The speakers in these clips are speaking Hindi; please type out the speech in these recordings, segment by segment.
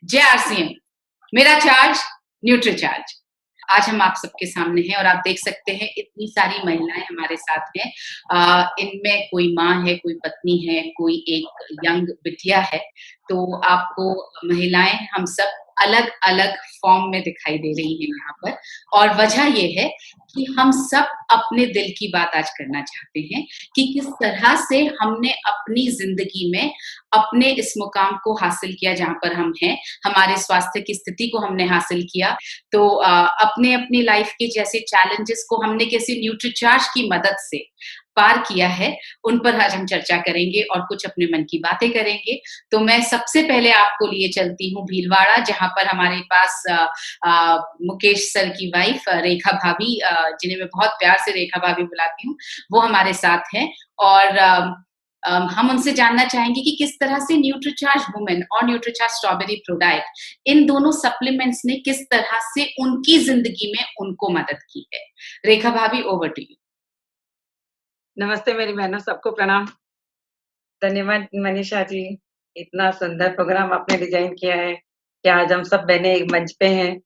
जय आरसीएम। मेरा चार्ज न्यूट्रीचार्ज। आज हम आप सबके सामने हैं और आप देख सकते हैं इतनी सारी महिलाएं हमारे साथ हैं। इनमें कोई माँ है, कोई पत्नी है, कोई एक यंग बिटिया है। तो आपको महिलाएं हम सब अलग-अलग फॉर्म में दिखाई दे रही हैं यहाँ पर और वजह ये है कि हम सब अपने दिल की बात आज करना चाहते हैं कि किस तरह से हमने अपनी ज़िंदगी में अपने इस मुकाम को हासिल किया जहाँ पर हम हैं, हमारे स्वास्थ्य की स्थिति को हमने हासिल किया। तो अपनी लाइफ के जैसे चैलेंजेस को हमने कैसे न्यूट्रीचार्ज की मदद से पार किया है, उन पर आज हम चर्चा करेंगे और कुछ अपने मन की बातें करेंगे। तो मैं सबसे पहले आपको लिए चलती हूँ भीलवाड़ा, जहाँ पर हमारे पास मुकेश सर की वाइफ रेखा भाभी, जिन्हें मैं बहुत प्यार से रेखा भाभी बुलाती हूँ, वो हमारे साथ हैं और हम उनसे जानना चाहेंगे कि किस तरह से न्यूट्रीचार्ज वुमेन और न्यूट्रीचार्ज स्ट्रॉबेरी प्रो डाइट इन दोनों सप्लीमेंट्स ने किस तरह से उनकी जिंदगी में उनको मदद की है। रेखा भाभी, ओवर टू यू। नमस्ते मेरी बहनों, सबको प्रणाम। धन्यवाद मनीषा जी, इतना सुंदर प्रोग्राम आपने डिज़ाइन किया है कि आज हम सब बहनें एक मंच पे हैं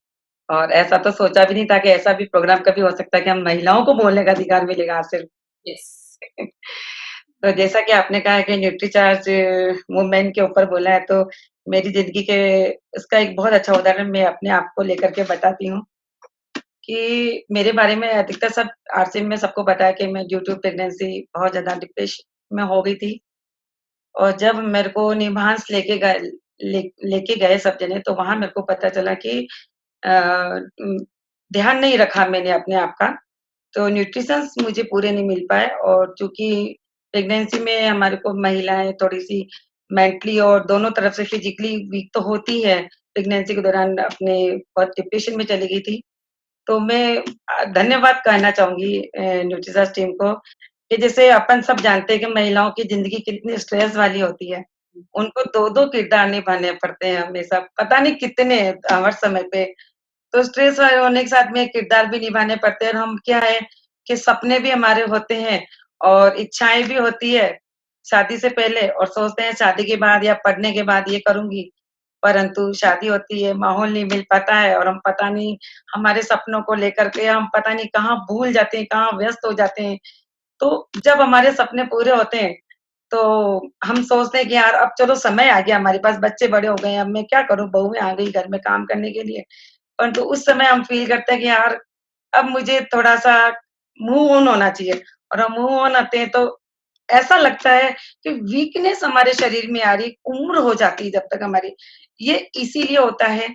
और ऐसा तो सोचा भी नहीं था कि ऐसा भी प्रोग्राम कभी हो सकता है कि हम महिलाओं को बोलने का अधिकार मिलेगा आज सिर्फ। यस। तो जैसा कि आपने कहा कि न्यूट्रीचार्ज वुमेन के ऊपर बोला है, तो मेरी ज़िंदगी के इसका एक बहुत अच्छा उदाहरण मैं अपने आप को लेकर के बताती हूँ कि मेरे बारे में अधिकतर सब आरसीएम में सबको पता है कि मैं ड्यू टू प्रेगनेंसी बहुत ज़्यादा डिप्रेशन में हो गई थी। और जब मेरे को निभांस लेके गए सब जने, तो वहाँ मेरे को पता चला कि अ, उम, ध्यान नहीं रखा मैंने अपने आप का, तो न्यूट्रिशंस मुझे पूरे नहीं मिल पाए और चूँकि प्रेगनेंसी में हमारे को महिलाएँ थोड़ी-सी मेंटली और दोनों तरफ से फिज़िकली वीक तो होती है, प्रेगनेंसी के दौरान अपने बहुत डिप्रेशन में चली गई थी। तो मैं धन्यवाद कहना चाहूँगी न्यूट्रीचार्ज टीम को कि जैसे अपन सब जानते हैं कि महिलाओं की ज़िंदगी कितनी स्ट्रेस वाली होती है। उनको 2-2 किरदार निभाने पड़ते हैं हमेशा, पता नहीं कितने हर समय पे। तो स्ट्रेस वाले होने के साथ में किरदार भी निभाने पड़ते हैं और हम क्या है कि सपने भी हमारे होते हैं और इच्छाएँ भी होती है, शादी से पहले और सोचते हैं शादी के बाद या पढ़ने के बाद ये करूँगी। परंतु शादी होती है, माहौल नहीं मिल पाता है और हम पता नहीं हमारे सपनों को लेकर के हम पता नहीं कहाँ भूल जाते हैं, कहाँ व्यस्त हो जाते हैं। तो जब हमारे सपने पूरे होते हैं, तो हम सोचते हैं कि यार अब चलो समय आ गया हमारे पास, बच्चे बड़े हो गए हैं, अब मैं क्या करूँ, बहुएँ आ गई घर में काम करने के लिए। परंतु उस समय हम फ़ील करते हैं कि यार अब मुझे थोड़ा-सा मूव ऑन होना चाहिए और हम मूव ऑन होते हैं तो ऐसा लगता है कि वीकनेस हमारे शरीर में आ रही, उम्र हो जाती है जब तक हमारी। ये इसीलिए होता है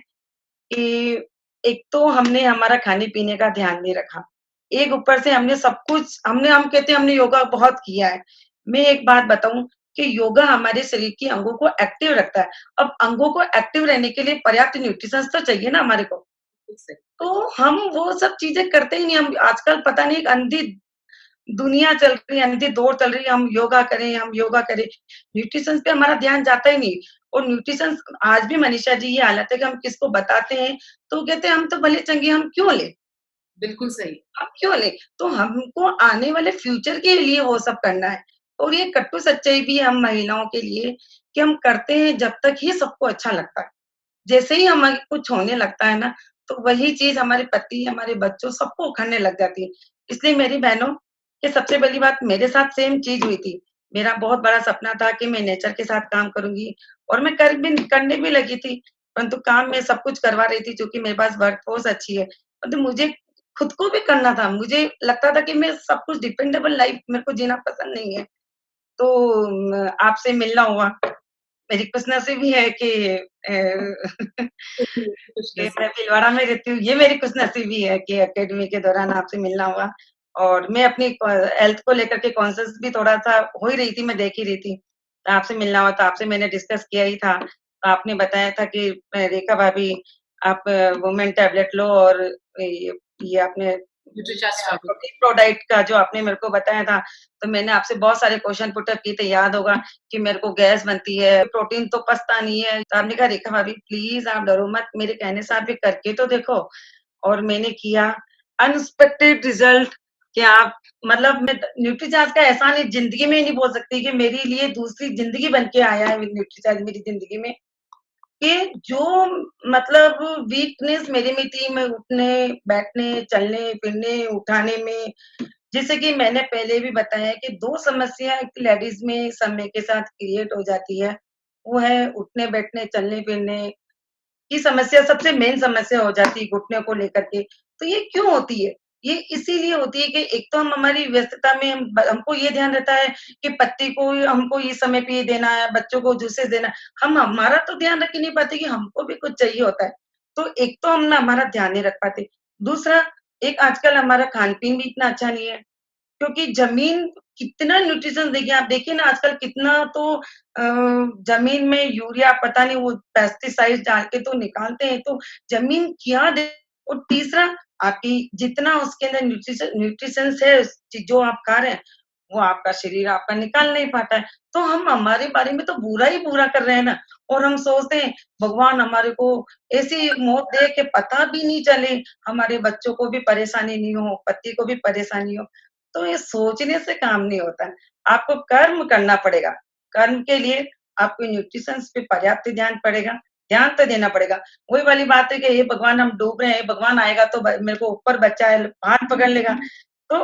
कि एक तो हमने हमारा खाने-पीने का ध्यान नहीं रखा। एक ऊपर से हमने सब कुछ हम कहते हैं हमने योगा बहुत किया है। मैं एक बात बताऊँ कि योगा हमारे शरीर के अंगों को एक्टिव रखता है। अब अंगों को एक्टिव रहने के लिए पर्याप्त न्यूट्रिशंस तो चाहिए ना हमारे को। तो हम वो सब चीज़ें करते ही नहीं, हम आजकल पता नहीं एक अंधी दुनिया चल रही है, अंधी दौड़ चल रही है, हम योगा करें। न्यूट्रिशंस पे हमारा ध्यान जाता ही नहीं और न्यूट्रिशंस आज भी मनीषा जी ये हालत है कि हम किसको बताते हैं, तो वो कहते हैं हम तो भले-चंगे हम क्यों लें? बिल्कुल सही। हम क्यों लें? तो हमको आने वाले फ्यूचर के लिए वो सब करना है और ये कट्टू सच्चाई भी है हम महिलाओं के लिए कि हम करते हैं जब तक ही सबको अच्छा लगता है। जैसे ही हमें कुछ होने लगता है ना, तो वही चीज़ हमारे पति, हमारे बच्चों सबको उखड़ने लग जाती है। इसलिए मेरी बहनों, ये सबसे पहली बात मेरे साथ सेम चीज़ हुई थी। मेरा बहुत बड़ा सपना था कि मैं नेचर के साथ काम करूँगी और मैं करने भी लगी थी, परंतु काम मैं सब कुछ करवा रही थी चूँकि मेरे पास वर्क फ़ोर्स अच्छी है। परंतु मुझे खुद को भी करना था, मुझे लगता था कि मैं सब कुछ डिपेंडेबल लाइफ़ मेरे को जीना पसंद नहीं है। तो आपसे मिलना हुआ। मेरी खुशनसीबी है कि कि मैं भीलवाड़ा में रहती हूँ, ये मेरी खुशनसीबी है कि एकेडमी के दौरान आपसे मिलना हुआ और मैं अपनी हेल्थ को लेकर के कॉन्शियस भी थोड़ा-सा हो ही रही थी, मैं देख ही रही थी। तो आपसे मिलना हुआ, तो आपसे मैंने डिस्कस किया ही था। तो आपने बताया था कि रेखा भाभी आप वुमेन टैबलेट लो और ये आपने न्यूट्रीचार्ज स्ट्रॉबेरी। प्रोटीन प्रोडाइट का जो आपने मेरे को बताया था, तो मैंने आपसे बहुत सारे क्वेश्चन पुट अप किए थे, याद होगा कि मेरे को गैस बनती है, प्रोटीन तो पचता नहीं है। तो आपने कहा रेखा भाभी प्लीज़ आप डरो मत, मेरे कहने से आप ये करके तो देखो और मैंने किया। अनएक्सपेक्टेड रिज़ल्ट कि आप मतलब मैं न्यूट्रीचार्ज का एहसान इस ज़िंदगी में ही नहीं बोल सकती कि मेरे लिए दूसरी ज़िंदगी बन के आया है न्यूट्रीचार्ज मेरी ज़िंदगी में। कि जो मतलब वीकनेस मेरे में थी, मैं उठने, बैठने, चलने, फिरने, उठाने में, जैसे कि मैंने पहले भी बताया कि 2 समस्या एक लेडीज़ में समय के साथ क्रिएट हो जाती है। वो है उठने, बैठने, चलने, फिरने की समस्या सबसे मेन समस्या हो जाती है घुटने को लेकर के। तो ये क्यों होती है? ये इसीलिए होती है कि एक तो हम हमारी व्यस्तता में हमको ये ध्यान रहता है कि पति को हमको ये समय पे ये देना है, बच्चों को जूसेस देना है। हम हमारा तो ध्यान रख ही नहीं पाते कि हमको भी कुछ चाहिए होता है। तो एक तो हम ना हमारा ध्यान नहीं रख पाते। दूसरा, एक आजकल हमारा खान-पीन भी इतना अच्छा नहीं है। क्योंकि ज़मीन कितना न्यूट्रिशन देखिए आप देखिए ना आजकल कितना तो ज़मीन में यूरिया पता नहीं वो पेस्टिसाइड डाल के तो निकालते हैं, तो ज़मीन क्या दे और तीसरा आपकी जितना उसके अंदर न्यूट्रिशंस है जो आप खा रहे हैं, वो आपका शरीर आपका निकाल नहीं पाता है। तो हम हमारे बारे में तो बुरा ही बुरा कर रहे हैं ना और हम सोचते हैं भगवान हमारे को ऐसी मौत दे के पता भी नहीं चले, हमारे बच्चों को भी परेशानी नहीं हो, पति को भी परेशानी हो। तो ये सोचने से काम नहीं होता है। आपको कर्म करना पड़ेगा। कर्म के लिए आपको न्यूट्रिशंस पे पर्याप्त ध्यान तो देना पड़ेगा। वही वाली बात है कि हे भगवान हम डूब रहे हैं, हे भगवान आएगा तो ब मेरे को ऊपर बचाए, हाथ पकड़ लेगा। तो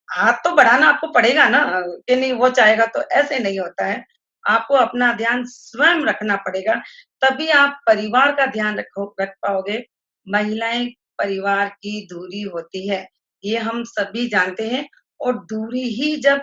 हाथ तो बढ़ाना आपको पड़ेगा ना कि नहीं वो चाहेगा तो ऐसे नहीं होता है। आपको अपना ध्यान स्वयं रखना पड़ेगा, तभी आप परिवार का ध्यान रख पाओगे। महिलाएँ परिवार की धुरी होती है, ये हम सभी जानते हैं और दूरी ही जब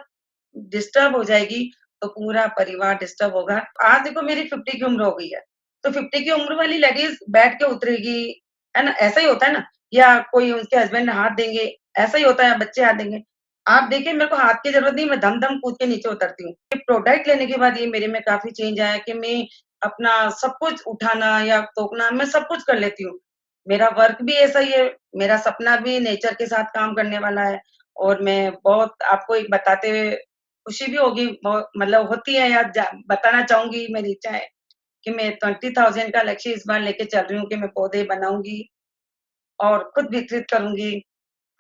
डिस्टर्ब हो जाएगी, तो पूरा परिवार डिस्टर्ब होगा। आज देखो मेरी 50 की उम्र हो गई है, तो 50 की उम्र वाली लेडीज़ बैठ के उतरेगी, है ना? ऐसा ही होता है ना? या कोई उसके हस्बैंड हाथ देंगे, ऐसा ही होता है, बच्चे हाथ देंगे। आप देखिए मेरे को हाथ की ज़रूरत नहीं, मैं धम-धम कूद के नीचे उतरती हूँ। ये प्रोडक्ट लेने के बाद ये मेरे में काफ़ी चेंज आया कि मैं अपना सब कुछ उठाना या तोकना, मैं सब कुछ कर लेती हूँ। मेरा वर्क भी ऐसा ही है, मेरा सपना भी नेचर के साथ काम करने वाला है और मैं बहुत आपको एक बताते हुए खुशी भी होगी बहुत मतलब होती है या बताना चाहूँगी मेरी इच्छा है कि मैं 20,000 का लक्ष्य इस बार लेके चल रही हूँ कि मैं पौधे बनाऊँगी और खुद विकसित करूँगी।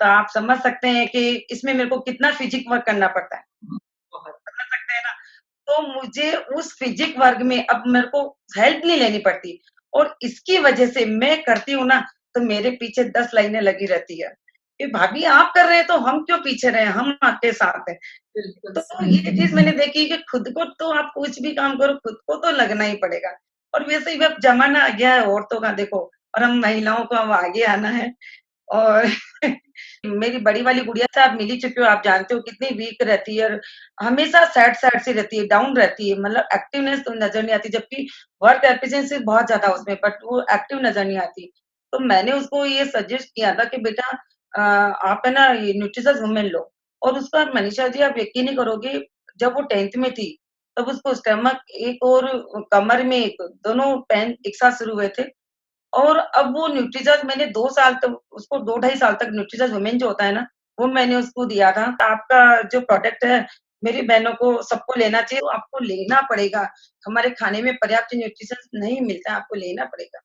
तो आप समझ सकते हैं कि इसमें मेरे को कितना फिज़िक वर्क करना पड़ता है। बहुत। समझ सकते हैं ना? तो मुझे उस फिज़िक वर्क में अब मेरे को हेल्प नहीं लेनी पड़ती और इसकी वजह से मैं करती हूँ ना, तो मेरे पीछे 10 लाइनें लगी रहती है, कि भाभी आप कर रहे हैं तो हम क्यों पीछे रहे, हम आपके साथ हैं। बिल्कुल तो सही। ये चीज़ मैंने देखी कि खुद को तो आप कुछ भी काम करो, खुद को तो लगना ही पड़ेगा और वैसे ही अब ज़माना आ गया है औरतों का देखो और हम महिलाओं को अब आगे आना है और मेरी बड़ी वाली गुड़िया से आप मिल ही चुके हो, आप जानते हो कितनी वीक रहती है और हमेशा सैड-सैड सी रहती है, डाउन रहती है, मतलब एक्टिवनेस तो नज़र नहीं आती, जबकि वर्क एफिशिएंसी बहुत ज़्यादा उसमें बट वो एक्टिव नज़र नहीं आती। तो मैंने उसको ये सजेस्ट किया था कि बेटा आप है ना ये न्यूट्रिशियस वुमेन लो और उसका मनीषा जी आप यकीन नहीं करोगे, जब वो 10th में थी, तब उसको स्टमक एक और कमर में एक, दोनों पेन एक साथ शुरू हुए थे और अब वो न्यूट्रीजर्स मैंने 2 साल तक उसको 2 ढाई साल तक न्यूट्रीजर्स वुमेन जो होता है ना, वो मैंने उसको दिया था। आपका जो प्रोडक्ट है, मेरी बहनों को सबको लेना चाहिए, तो आपको लेना पड़ेगा। हमारे खाने में पर्याप्त न्यूट्रिशंस नहीं मिलता है, आपको लेना पड़ेगा।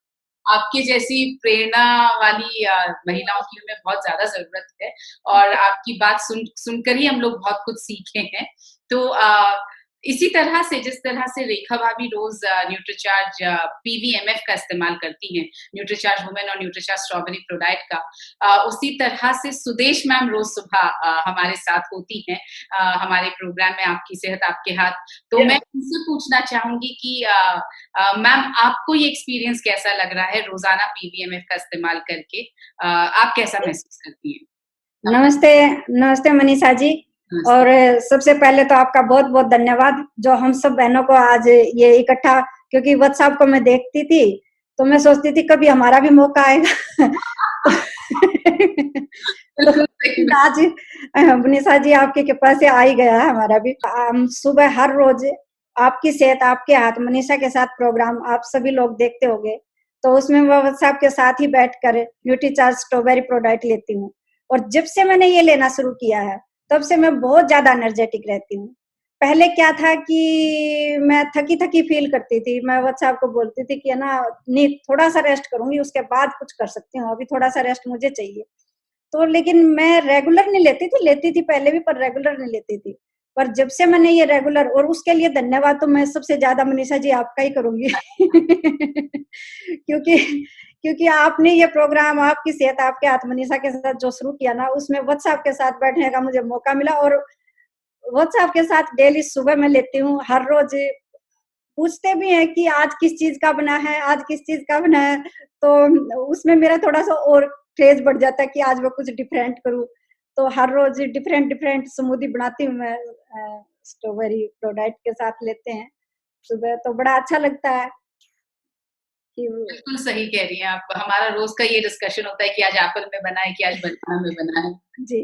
आपकी जैसी प्रेरणा वाली महिलाओं की हमें बहुत ज़्यादा ज़रूरत है और आपकी बात सुनकर ही हम लोग बहुत कुछ सीखे हैं। तो इसी तरह से जिस तरह से रेखा भाभी रोज़ न्यूट्रीचार्ज पीवीएमएफ का इस्तेमाल करती हैं, न्यूट्रीचार्ज वुमेन और न्यूट्रीचार्ज स्ट्रॉबेरी प्रोडाइट का, उसी तरह से सुदेश मैम रोज़ सुबह हमारे साथ होती हैं हमारे प्रोग्राम में आपकी सेहत आपके हाथ। तो मैं यस। उनसे पूछना चाहूँगी कि मैम आपको ये एक्सपीरियंस कैसा लग रहा है रोज़ाना पीवीएमएफ का इस्तेमाल करके? आप कैसा महसूस करती हैं? अपना नमस्ते, नमस्ते मनीषा जी। नमस्ते। और सबसे पहले तो आपका बहुत-बहुत धन्यवाद जो हम सब बहनों को आज ये इकट्ठा, क्योंकि व्हाट्सएप को मैं देखती थी, तो मैं सोचती थी कभी हमारा भी मौका आएगा। तो बिल्कुल सही में। आज मनीषा जी आपकी कृपा से आ ही गया है हमारा भी। हम सुबह हर रोज आपकी सेहत आपके हाथ मनीषा के साथ प्रोग्राम आप सभी लोग देखते होंगे, तो उसमें मैं व्हाट्सएप के साथ ही बैठकर न्यूट्रीचार्ज स्ट्रॉबेरी प्रोडक्ट लेती हूँ और जब से मैंने ये लेना शुरू किया है, तब से मैं बहुत ज़्यादा एनर्जेटिक रहती हूँ। पहले क्या था कि मैं थकी-थकी फ़ील करती थी, मैं व्हाट्सएप को बोलती थी कि है ना, नहीं थोड़ा-सा रेस्ट करूँगी, उसके बाद कुछ कर सकती हूँ, अभी थोड़ा-सा रेस्ट मुझे चाहिए। तो लेकिन मैं रेगुलर नहीं लेती थी पहले भी, पर रेगुलर नहीं लेती थी। पर जब से मैंने ये रेगुलर, और उसके लिए धन्यवाद तो मैं सबसे ज्यादा मनीषा जी आपका ही करूंगी क्योंकि क्योंकि आपने ये प्रोग्राम आपकी सेहत आपके हाथ मनीषा के साथ जो शुरू किया ना, उसमें व्हाट्सएप के साथ बैठने का मुझे मौका मिला, और व्हाट्सएप के साथ डेली सुबह मैं लेती हूँ। हर रोज पूछते भी हैं कि आज किस चीज का बना है, आज किस चीज का बना है, तो उसमें मेरा थोड़ा सा और क्रेज बढ़ जाता है कि आज मैं कुछ डिफरेंट करूँ। तो हर रोज डिफरेंट डिफरेंट स्मूदी बनाती हूँ मैं, स्ट्रॉबेरी प्रोडक्ट के साथ लेते हैं सुबह, तो बड़ा अच्छा लगता है कि बिल्कुल सही कह रही हैं आप। हमारा रोज का ये डिस्कशन होता है कि आज एप्पल में बना है कि आज बनाना में बना है। जी।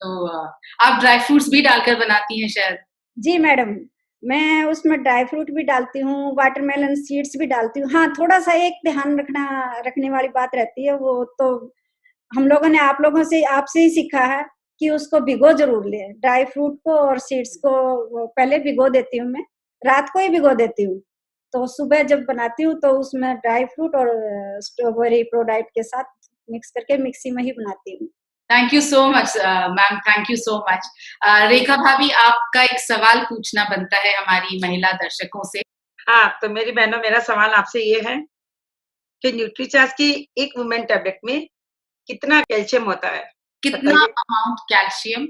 तो आप ड्राई फ्रूट्स भी डालकर बनाती हैं शायद? जी मैडम, मैं उसमें ड्राई फ्रूट भी डालती हूँ, वाटरमेलन सीड्स भी डालती हूँ। हाँ, थोड़ा-सा एक ध्यान रखने वाली बात रहती है, वो तो हम लोगों ने आप लोगों से, आपसे ही सीखा है कि उसको भिगो ज़रूर लें। ड्राई फ्रूट को और सीड्स को वो पहले भिगो देती हूँ मैं, रात को ही भिगो देती हूँ। तो सुबह जब बनाती हूँ तो उसमें ड्राई फ्रूट और स्ट्रॉबेरी प्रोडाइट के साथ मिक्स करके मिक्सी में ही बनाती हूँ। Thank you so much ma'am, thank you so much. Rekha भाभी, आपका एक सवाल पूछना बनता है हमारी महिला दर्शकों से। हाँ, तो मेरी बहनों, मेरा सवाल आपसे ये है कि न्यूट्रीचार्ज की एक वुमेन टैबलेट में कितना कैल्शियम होता है? कितना बताइए। अमाउंट कैल्शियम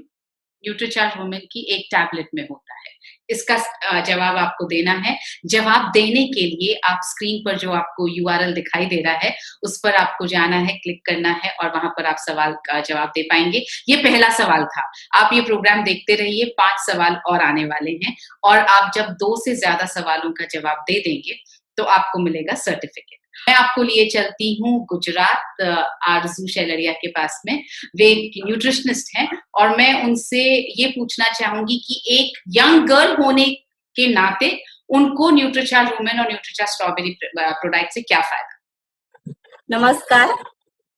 न्यूट्रीचार्ज वुमेन की एक टैबलेट में होता है? इसका जवाब आपको देना है। जवाब देने के लिए आप स्क्रीन पर जो आपको यूआरएल दिखाई दे रहा है, उस पर आपको जाना है, क्लिक करना है और वहाँ पर आप सवाल का जवाब दे पाएँगे। ये पहला सवाल था। आप ये प्रोग्राम देखते रहिए, 5 सवाल और आने वाले हैं और आप जब 2 से ज़्यादा सवालों का जवाब दे देंगे, तो आपको मिलेगा सर्टिफ़िकेट। मैं आपको लिए चलती हूँ गुजरात, आरज़ू शेलरिया के पास में। वे एक न्यूट्रिशनिस्ट हैं और मैं उनसे ये पूछना चाहूँगी कि एक यंग गर्ल होने के नाते उनको न्यूट्रीचार्ज वुमेन और न्यूट्रीचार्ज स्ट्रॉबेरी प्रोडक्ट से क्या फ़ायदा? नमस्कार,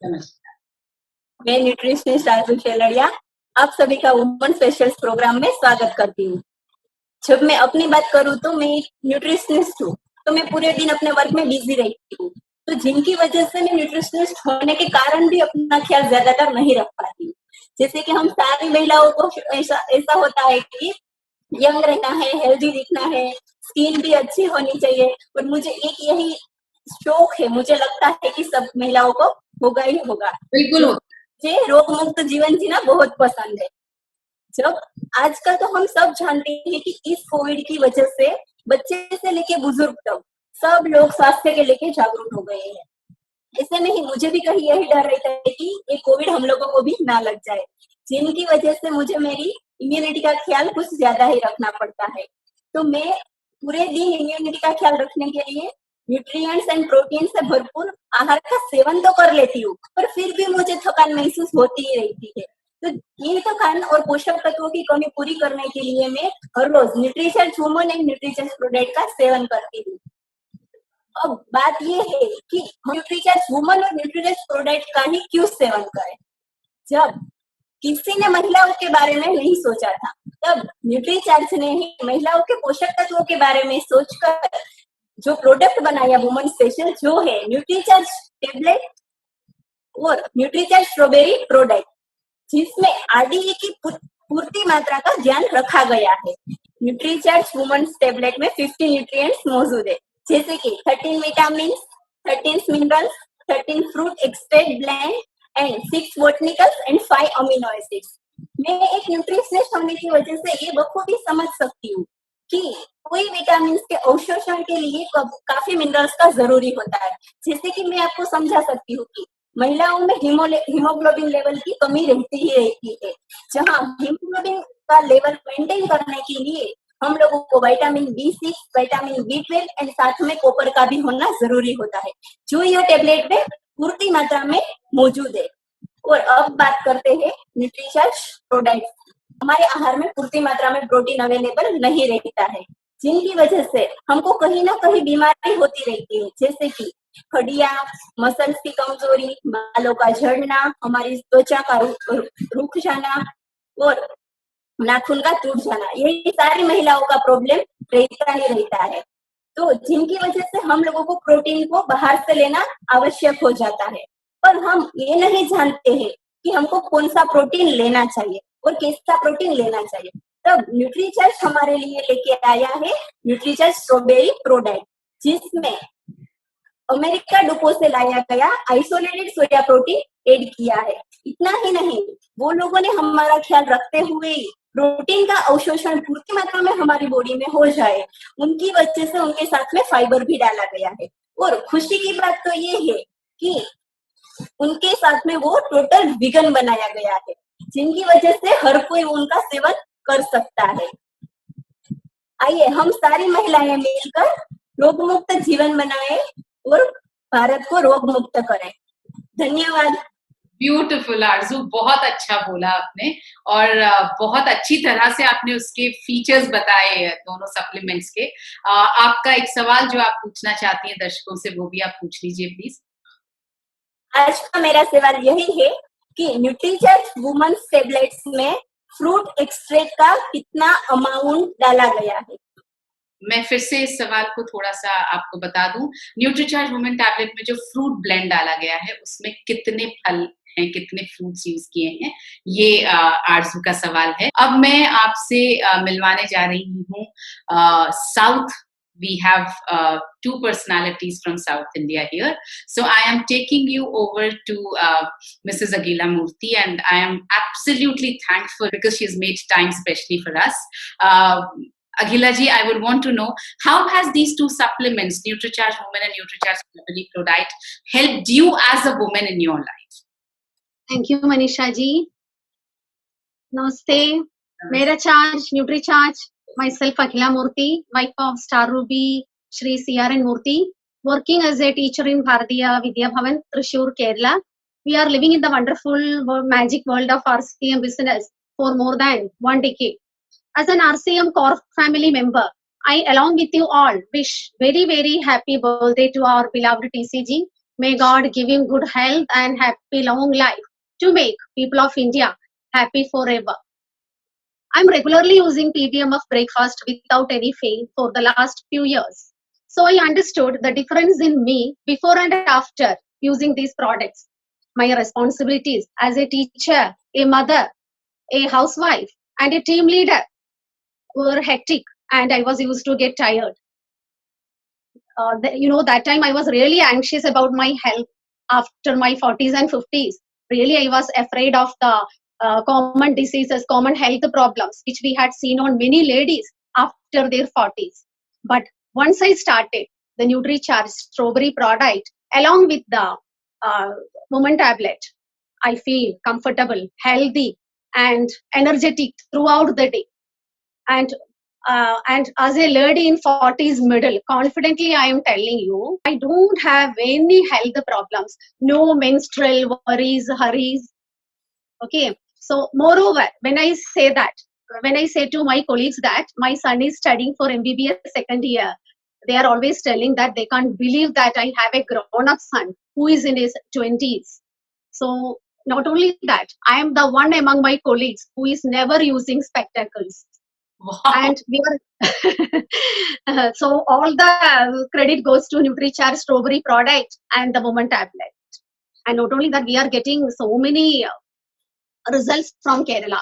नमस्कार। मैं न्यूट्रिशनिस्ट आरज़ू शेलरिया आप सभी का वुमन स्पेशल्स प्रोग्राम में स्वागत करती हूँ। जब मैं अपनी बात करूँ तो मैं एक न्यूट्रिशनिस्ट हूँ, तो मैं पूरे दिन अपने वर्क में बिजी रहती हूँ, तो जिनकी वजह से मैं न्यूट्रिशनिस्ट होने के कारण भी अपना ख्याल ज्यादातर नहीं रख पाती हूँ। जैसे कि हम सारी महिलाओं को ऐसा होता है कि यंग रहना है, हेल्दी दिखना है, स्किन भी अच्छी होनी चाहिए, और मुझे एक यही शौक है, मुझे लगता है कि सब महिलाओं को होगा ही होगा। बिल्कुल होता मुझे रोग मुक्त जीवन जीना बहुत पसंद है। जब आजकल तो हम सब जानते हैं कि इस कोविड की वजह से बच्चे से लेके बुजुर्ग तक सब लोग स्वास्थ्य के लेके जागरूक हो गए हैं। ऐसे में ही मुझे भी कहीं यही डर रहता है कि ये कोविड हम लोगों को भी ना लग जाए, जिनकी वजह से मुझे मेरी इम्यूनिटी का ख्याल कुछ ज्यादा ही रखना पड़ता है। तो मैं पूरे दिन इम्यूनिटी का ख्याल रखने के लिए न्यूट्रिएंट्स एंड प्रोटीन से भरपूर आहार का सेवन तो कर लेती हूँ, पर फिर भी मुझे थकान महसूस होती ही रहती है। तो ये थकान और पोषक तत्वों की कमी पूरी करने के लिए मैं हर रोज न्यूट्रिचार्ज वुमन एंड न्यूट्रिचार्ज प्रोडक्ट का सेवन करती हूँ। अब बात ये है कि न्यूट्रिचार्ज वुमन और न्यूट्रिचार्ज प्रोडक्ट का ही क्यों सेवन करें। जब किसी ने महिलाओं के बारे में नहीं सोचा था, तब न्यूट्रीचार्ज ने ही महिलाओं के पोषक तत्वों के बारे में सोचकर जो प्रोडक्ट बनाया वुमन स्पेशल, जो है न्यूट्रीचार्ज टेबलेट और न्यूट्रीचार्ज स्ट्रॉबेरी प्रोडक्ट, जिसमें आरडीए की पूर्ति मात्रा का ध्यान रखा गया है। न्यूट्रीचार्ज वुमन टेबलेट में 50 न्यूट्रिएंट्स मौजूद है, जैसे कि 13 vitamin, 13 minerals, 13 fruit extract blend and 6 botanicals and 5 amino acids. मैं एक न्यूट्रिशनिस्ट होने की वजह से ये बखूबी समझ सकती हूँ कि कोई विटामिन के अवशोषण के लिए काफी मिनरल्स का जरूरी होता है। जैसे कि मैं आपको समझा सकती हूँ कि महिलाओं में हीमोग्लोबिन लेवल की कमी रहती ही रहती है, जहाँ हीमोग्लोबिन का लेवल मेंटेन करने के लिए हम लोगों को vitamin B6, vitamin B12 and साथ में कॉपर का भी होना जरूरी होता है, जो ये टेबलेट में पूर्ति मात्रा में मौजूद है। और अब बात करते हैं न्यूट्रीचार्ज प्रोडक्ट। हमारे आहार में पूर्ति मात्रा में प्रोटीन अवेलेबल नहीं रहता है, जिनकी वजह से हमको कहीं ना कहीं बीमारी होती रहती है, जैसे कि हड्डियां, मसल्स की कमजोरी, बालों का झड़ना, हमारी त्वचा का रूख जाना और नाखून का टूट जाना। ये सारी महिलाओं का प्रॉब्लम रहता ही रहता है, तो जिनकी वजह से हम लोगों को प्रोटीन को बाहर से लेना आवश्यक हो जाता है। पर हम ये नहीं जानते हैं कि हमको कौन सा प्रोटीन लेना चाहिए और कैसा प्रोटीन लेना चाहिए। तब न्यूट्रीचार्ज हमारे लिए लेके आया है न्यूट्रीचार्ज स्ट्रॉबेरी प्रोडक्ट, जिसमें अमेरिका डुपो से लाया गया आइसोलेटेड सोया प्रोटीन ऐड किया है। इतना ही नहीं, वो लोगों ने हमारा ख्याल रखते हुए प्रोटीन का अवशोषण पूरी मात्रा में हमारी बॉडी में हो जाए, उनकी वजह से उनके साथ में फाइबर भी डाला गया है। और खुशी की बात तो ये है कि उनके साथ में वो टोटल वीगन बनाया गया है, जिनकी वजह से हर कोई उनका सेवन कर सकता है। आइए हम सारी महिलाएं मिलकर रोग मुक्त जीवन बनाए और भारत को रोग मुक्त करें। धन्यवाद। ब्यूटीफुल आरजू, बहुत अच्छा बोला आपने और बहुत अच्छी तरह से आपने उसके फीचर्स बताए दोनों सप्लीमेंट्स के। आपका एक सवाल जो आप पूछना चाहती हैं दर्शकों से, वो भी आप पूछ लीजिए प्लीज। आज का मेरा सवाल यही है कि न्यूट्रीचार्ज वुमेन्स टेबलेट्स में फ्रूट एक्सट्रैक्ट का कितना अमाउंट डाला गया है? मैं फिर से इस सवाल को थोड़ा सा आपको बता दूं। न्यूट्रीचार्ज वुमेन टैबलेट में जो फ्रूट ब्लेंड डाला गया है उसमें कितने फल हैं, कितने फ्रूट्स यूज किए हैं, ये आरजू का सवाल है। अब मैं आपसे मिलवाने जा रही हूँ south. We have two personalities from South India here. So I am taking you over to Mrs. Aghila Murthy, and I am absolutely thankful because she's made time specially for us. Aghila ji, I would want to know, how has these two supplements, NutriCharge Women and NutriCharge Strawberry Product, helped you as a woman in your life? Thank you, Manisha ji. Namaste. Mera Charge, NutriCharge. Myself, Aghila Murthy, wife of Star Ruby, Shri C.R.N. Murthy, working as a teacher in Bharatiya Vidya Bhavan, Thrissur, Kerala. We are living in the wonderful magic world of RCM business for more than 1 decade. As an RCM core family member, I, along with you all, wish very, very happy birthday to our beloved TCG. May God give him good health and happy long life to make people of India happy forever. I'm regularly using PTM of breakfast without any fail for the last few years. So I understood the difference in me before and after using these products. My responsibilities as a teacher, a mother, a housewife, and a team leader were hectic, and I was used to get tired. That time I was really anxious about my health after my 40s and 50s. Really, I was afraid of the common diseases, common health problems, which we had seen on many ladies after their 40s. But once I started the NutriCharge Strawberry product along with the Woman tablet, I feel comfortable, healthy, and energetic throughout the day. And as a lady in 40s middle, confidently I am telling you, I don't have any health problems, no menstrual worries, hurries. Okay. So moreover, when I say to my colleagues that my son is studying for MBBS second year, they are always telling that they can't believe that I have a grown-up son who is in his 20s. So not only that, I am the one among my colleagues who is never using spectacles. Wow. And we are so all the credit goes to NutriCharge Strawberry product and the Woman tablet. And not only that, we are getting so many results from Kerala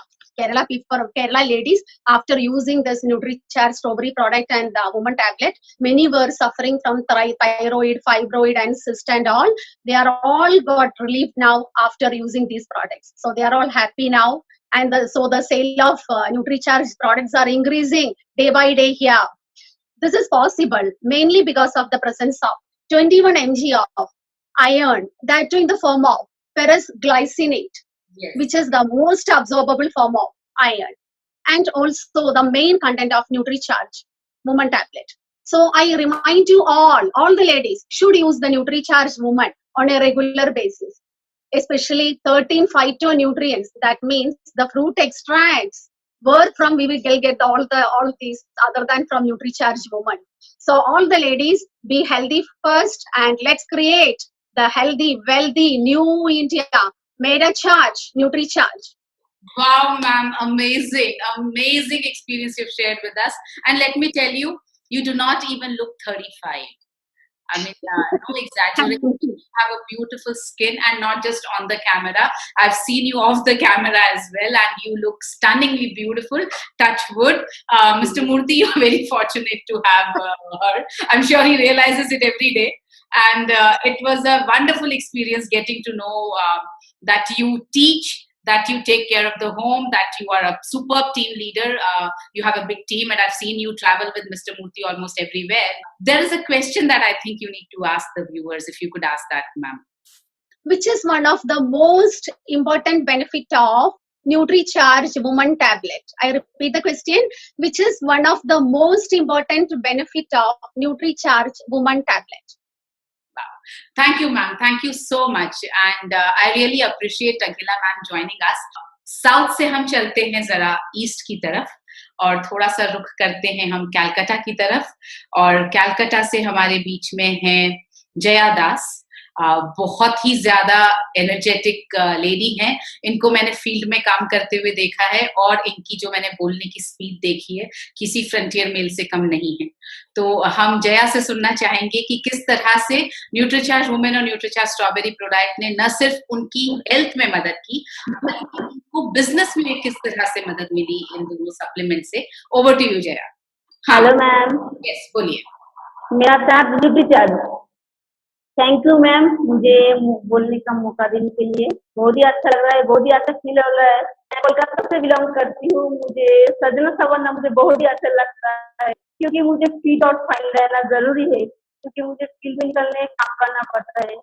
ladies after using this NutriCharge Strawberry product and the Woman tablet. Many were suffering from thyroid, fibroid, and cyst and all. They are all got relief now after using these products. So they are all happy now. And so the sale of NutriCharge products are increasing day by day here. This is possible mainly because of the presence of 21 mg of iron, that too in the form of ferrous glycinate, yes, which is the most absorbable form of iron, and also the main content of NutriCharge Woman tablet. So I remind you all the ladies should use the NutriCharge Woman on a regular basis, especially 13 phytonutrients. That means the fruit extracts. Where from we will get all these other than from NutriCharge Woman. So all the ladies, be healthy first, and let's create the healthy, wealthy new India. Mera Charge, NutriCharge. Wow, ma'am, amazing experience you've shared with us. And let me tell you, you do not even look 35. I mean, no exaggeration. Thank you. You have a beautiful skin, and not just on the camera. I've seen you off the camera as well, and you look stunningly beautiful. Touch wood. Mr. Murthy, you're very fortunate to have her. I'm sure he realizes it every day. And it was a wonderful experience getting to know that you teach, that you take care of the home, that you are a superb team leader. You have a big team, and I've seen you travel with Mr. Murthy almost everywhere. There is a question that I think you need to ask the viewers, if you could ask that, ma'am. Which is one of the most important benefit of NutriCharge Woman Tablet? I repeat the question. Which is one of the most important benefit of NutriCharge Woman Tablet? Thank you, ma'am. Thank you so much. And I really appreciate Akhila ma'am joining us. South से हम चलते हैं जरा ईस्ट की तरफ और थोड़ा सा रुख करते हैं हम कैलकाटा की तरफ, और कैलकाटा से हमारे बीच में है जया दास। बहुत ही ज्यादा एनर्जेटिक लेडी हैं। इनको मैंने फील्ड में काम करते हुए देखा है, और इनकी जो मैंने बोलने की स्पीड देखी है किसी फ्रंटियर मेल से कम नहीं है। तो हम जया से सुनना चाहेंगे कि किस तरह से न्यूट्रीचार्ज वुमेन और न्यूट्रीचार्ज स्ट्रॉबेरी प्रोडक्ट ने न सिर्फ उनकी हेल्थ में मदद की, बल्कि उनको बिजनेस में किस तरह से मदद मिली इन दोनों सप्लीमेंट से। Over to you Jaya. Hello ma'am. Yes, बोलिए। मेरा charge Nutricharge. Thank you ma'am, मुझे बोलने का मौका देने के लिए। बहुत ही अच्छा लग रहा है, बहुत ही अच्छा फील हो रहा है। मैं कोलकाता से बिलोंग करती हूँ। मुझे सजना संवरना मुझे बहुत ही अच्छा लगता है, क्योंकि मुझे फिट और फाइन रहना जरूरी है, क्योंकि मुझे फील्ड में निकलने काम करना पड़ता है।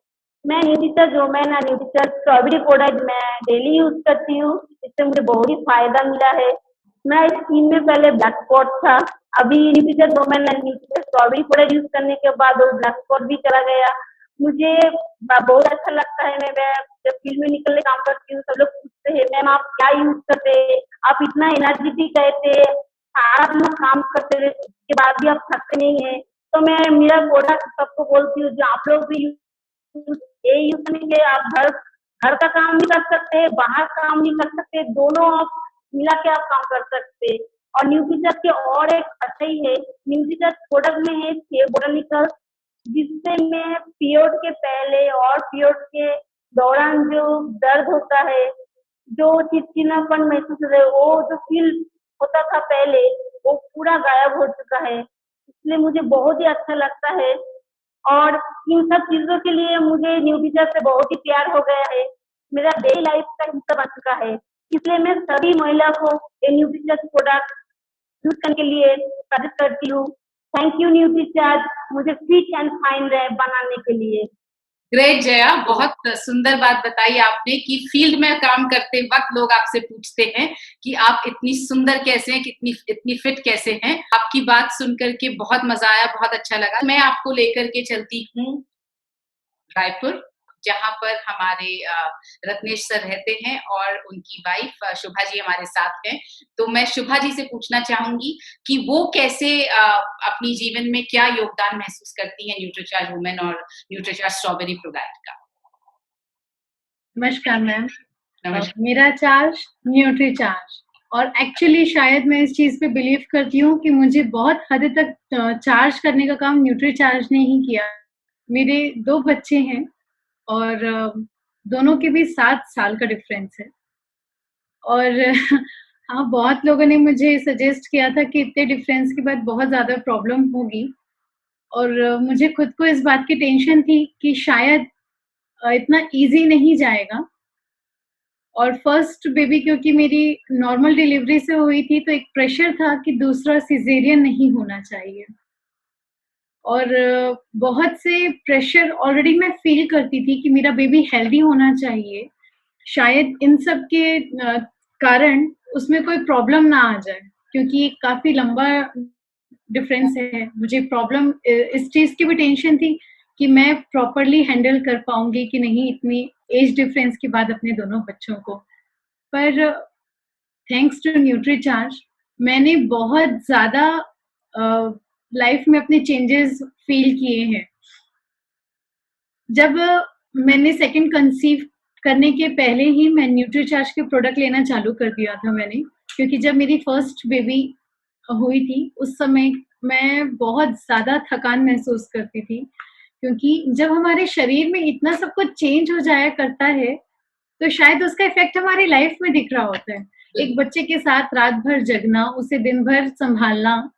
मैं न्यूट्रीचार्ज वुमेन और न्यूट्रीचार्ज स्ट्रॉबेरी प्रोडक्ट मैं डेली यूज करती हूँ। इससे मुझे बहुत ही फायदा मिला है। मैं स्किन में पहले ब्लैक स्पॉट था, अभी न्यूट्रीचार्ज वुमेन और न्यूट्रीचार्ज स्ट्रॉबेरी प्रोडक्ट यूज करने के बाद वो ब्लैक स्पॉट भी चला गया। मुझे बहुत अच्छा लगता है। मैं जब फील्ड में निकलने काम करती हूँ, सब लोग पूछते हैं मैम आप क्या यूज करते हैं, आप इतना एनर्जेटिक रहते हैं, सारा दिन काम करते रहे, उसके बाद भी आप थकते नहीं है। तो मैं मेरा प्रोडक्ट सबको बोलती हूँ, जो आप लोग भी ये यूज करेंगे, आप घर का काम भी कर सकते हैं, बाहर काम भी कर सकते हैं, दोनों आप मिला के आप काम कर सकते हैं। और न्यूट्रीचार्ज के और एक अच्छा ही है, न्यूट्रीचार्ज प्रोडक्ट में है 6 बोटानिकल, जिससे मैं पीरियड के पहले और पीरियड के दौरान जो दर्द होता है, जो चिपचिनापन महसूस होता है, वो जो फील होता था पहले, वो पूरा गायब हो चुका है। इसलिए मुझे बहुत ही अच्छा लगता है, और इन सब चीजों के लिए मुझे न्यूट्रीचार्ज से बहुत ही प्यार हो गया है। मेरा डेली लाइफ का हिस्सा बन चुका है। इसलिए मैं सभी महिला को ये न्यूट्रीचार्ज प्रोडक्ट यूज करने के लिए सजेस्ट करती हूँ। थैंक यू न्यूट्रीचार्ज, मुझे फिट एंड फाइन रहे बनाने के लिए। ग्रेट जया, बहुत सुंदर बात बताई आपने कि फील्ड में काम करते वक्त लोग आपसे पूछते हैं कि आप इतनी सुंदर कैसे हैं, कितनी इतनी फिट कैसे हैं। आपकी बात सुनकर के बहुत मजा आया, बहुत अच्छा लगा। मैं आपको लेकर के चलती हूँ रायपुर, जहाँ पर हमारे रत्नेश सर रहते हैं और उनकी वाइफ शुभा जी हमारे साथ हैं। तो मैं शुभा जी से पूछना चाहूंगी कि वो कैसे अपनी जीवन में क्या योगदान महसूस करती हैं न्यूट्रीचार्ज वुमेन और न्यूट्रीचार्ज स्ट्रॉबेरी प्रोडक्ट का। नमस्कार मैम। नमस्कार। मेरा चार्ज न्यूट्रीचार्ज, और एक्चुअली शायद मैं इस चीज पे बिलीव करती हूँ कि मुझे बहुत हद तक चार्ज करने का काम न्यूट्रीचार्ज ने ही किया। मेरे 2 बच्चे हैं और दोनों के भी 7 साल का डिफरेंस है, और हाँ, बहुत लोगों ने मुझे सजेस्ट किया था कि इतने डिफरेंस के बाद बहुत ज़्यादा प्रॉब्लम होगी, और मुझे खुद को इस बात की टेंशन थी कि शायद इतना इजी नहीं जाएगा। और फर्स्ट बेबी क्योंकि मेरी नॉर्मल डिलीवरी से हुई थी, तो एक प्रेशर था कि दूसरा सिजेरियन नहीं होना चाहिए, और बहुत से प्रेशर ऑलरेडी मैं फील करती थी कि मेरा बेबी हेल्दी होना चाहिए, शायद इन सब के कारण उसमें कोई प्रॉब्लम ना आ जाए, क्योंकि काफ़ी लंबा डिफरेंस है। मुझे प्रॉब्लम इस चीज़ की भी टेंशन थी कि मैं प्रॉपरली हैंडल कर पाऊंगी कि नहीं इतनी एज डिफरेंस के बाद अपने दोनों बच्चों को। पर थैंक्स टू न्यूट्रीचार्ज मैंने बहुत ज़्यादा लाइफ में अपने चेंजेस फील किए हैं। जब मैंने सेकंड कंसीव करने के पहले ही मैं न्यूट्रीचार्ज के प्रोडक्ट लेना चालू कर दिया था मैंने, क्योंकि जब मेरी फर्स्ट बेबी हुई थी उस समय मैं बहुत ज़्यादा थकान महसूस करती थी, क्योंकि जब हमारे शरीर में इतना सब कुछ चेंज हो जाया करता है, तो शायद उसका इफ़ेक्ट हमारी लाइफ में दिख रहा होता है। एक बच्चे के साथ रात भर जगना, उसे दिन भर सँभालना,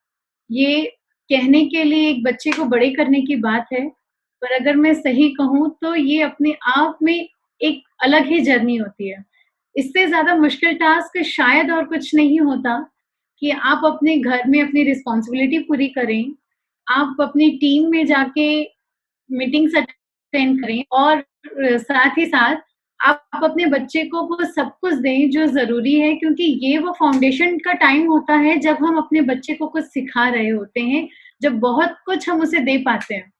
ये कहने के लिए एक बच्चे को बड़े करने की बात है, पर अगर मैं सही कहूँ तो ये अपने आप में एक अलग ही जर्नी होती है। इससे ज़्यादा मुश्किल टास्क शायद और कुछ नहीं होता कि आप अपने घर में अपनी रिस्पॉन्सिबिलिटी पूरी करें, आप अपनी टीम में जाके मीटिंग्स अटेंड करें और साथ ही साथ आप अपने बच्चे को वो सब कुछ दें जो ज़रूरी है, क्योंकि ये वो फाउंडेशन का टाइम होता है जब हम अपने बच्चे को कुछ सिखा रहे होते हैं, जब बहुत कुछ हम उसे दे पाते हैं।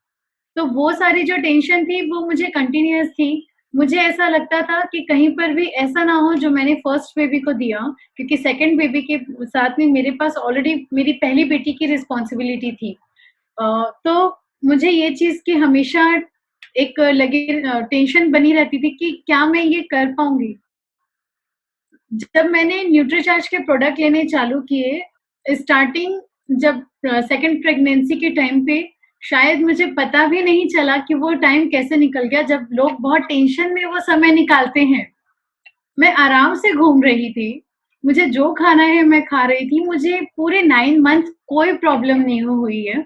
तो वो सारी जो टेंशन थी वो मुझे कंटिन्यूअस थी। मुझे ऐसा लगता था कि कहीं पर भी ऐसा ना हो जो मैंने फर्स्ट बेबी को दिया, क्योंकि सेकंड बेबी के साथ में मेरे पास ऑलरेडी मेरी पहली बेटी की रिस्पॉन्सिबिलिटी थी। तो मुझे ये चीज़ की हमेशा एक टेंशन बनी रहती थी कि क्या मैं ये कर पाऊँगी? जब मैंने न्यूट्रीचार्ज के प्रोडक्ट लेने चालू किए, स्टार्टिंग जब सेकंड प्रेगनेंसी के टाइम पे शायद मुझे पता भी नहीं चला कि वो टाइम कैसे निकल गया, जब लोग बहुत टेंशन में वो समय निकालते हैं। मैं आराम से घूम रही थी, मुझे जो खाना है मैं खा रही थी, मुझे पूरे 9 मंथ कोई प्रॉब्लम नहीं हुई है।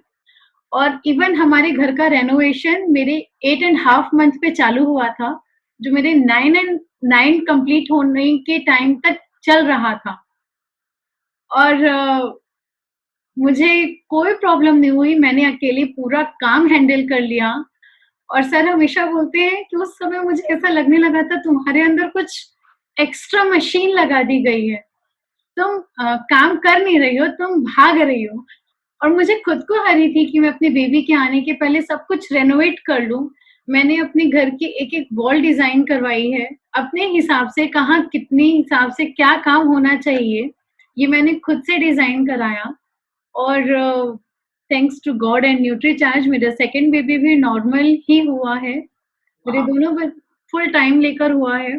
और इवन हमारे घर का रेनोवेशन मेरे 8 एंड हाफ मंथ पे चालू हुआ था, जो मेरे 9 कंप्लीट होने के टाइम तक चल रहा था। और मुझे कोई प्रॉब्लम नहीं हुई, मैंने अकेले पूरा काम हैंडल कर लिया। और सर हमेशा बोलते हैं कि उस समय मुझे ऐसा लगने लगा था तुम्हारे अंदर कुछ एक्स्ट्रा मशीन लगा दी गई है, तुम काम कर नहीं रही हो, तुम भाग रही हो। और मुझे खुद को हरी थी कि मैं अपने बेबी के आने के पहले सब कुछ रेनोवेट कर लूँ। मैंने अपने घर की एक-एक वॉल डिज़ाइन करवाई है, अपने हिसाब से कहाँ कितने हिसाब से क्या काम होना चाहिए, ये मैंने खुद से डिज़ाइन कराया। और thanks to God and Nutricharge मेरा सेकंड बेबी भी नॉर्मल ही हुआ है। मेरे दोनों फुल टाइम लेकर हुआ है।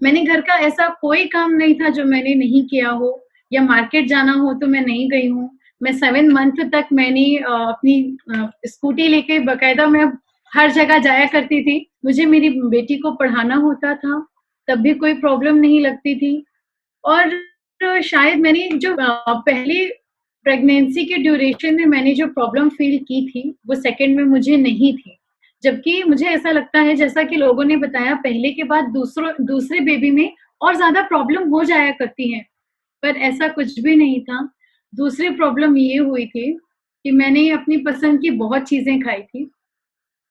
मैंने घर का ऐसा कोई काम नहीं था जो मैंने नहीं किया हो, या मार्केट जाना हो तो मैं नहीं गई हूँ। मैं 7 मंथ तक मैंने अपनी स्कूटी लेके बाकायदा मैं हर जगह जाया करती थी। मुझे मेरी बेटी को पढ़ाना होता था, तब भी कोई प्रॉब्लम नहीं लगती थी। और शायद मैंने जो पहली प्रेगनेंसी के ड्यूरेशन में मैंने जो प्रॉब्लम फ़ील की थी, वो सेकंड में मुझे नहीं थी। जबकि मुझे ऐसा लगता है जैसा कि लोगों ने बताया पहले के बाद दूसरे बेबी में और ज़्यादा प्रॉब्लम हो जाया करती है, पर ऐसा कुछ भी नहीं था। दूसरी प्रॉब्लम ये हुई थी कि मैंने अपनी पसंद की बहुत चीज़ें खाई थी।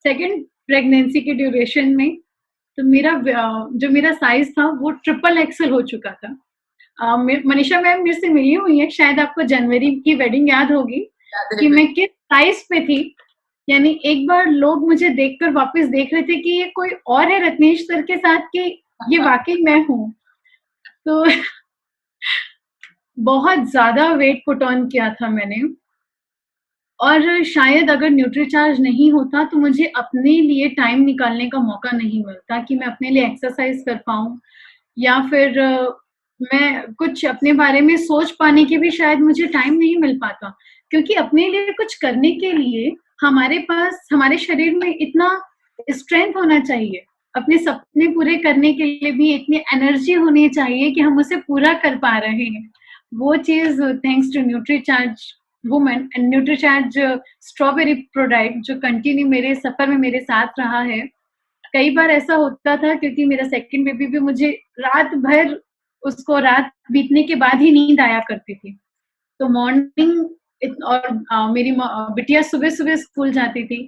सेकंड प्रेगनेंसी के ड्यूरेशन में तो जो मेरा साइज़ था वो ट्रिपल एक्सेल हो चुका था। मनीषा मैम मेरे से मिली हुई हैं, शायद आपको जनवरी की वेडिंग याद होगी कि मैं किस साइज़ पे थी। यानी एक बार लोग मुझे देखकर वापस देख रहे थे कि ये कोई और है रत्नेश सर के साथ कि ये वाक़ई मैं हूँ। तो बहुत ज़्यादा वेट पुट ऑन किया था मैंने। और शायद अगर न्यूट्रीचार्ज नहीं होता तो मुझे अपने लिए टाइम निकालने का मौका नहीं मिलता कि मैं अपने लिए एक्सरसाइज़ कर पाऊँ, या फिर मैं कुछ अपने बारे में सोच पाने की भी शायद मुझे टाइम नहीं मिल पाता। क्योंकि अपने लिए कुछ करने के लिए हमारे पास हमारे शरीर में इतना स्ट्रेंथ होना चाहिए, अपने सपने पूरे करने के लिए भी इतनी एनर्जी होनी चाहिए कि हम उसे पूरा कर पा रहे हैं। वो चीज़ thanks to Nutricharge woman and Nutricharge strawberry product जो कंटिन्यू मेरे सफ़र में मेरे साथ रहा है। कई बार ऐसा होता था क्योंकि मेरा सेकंड बेबी भी मुझे रात भर उसको रात बीतने के बाद ही नींद आया करती थी। तो मॉर्निंग और मेरी बिटिया सुबह-सुबह स्कूल जाती थी,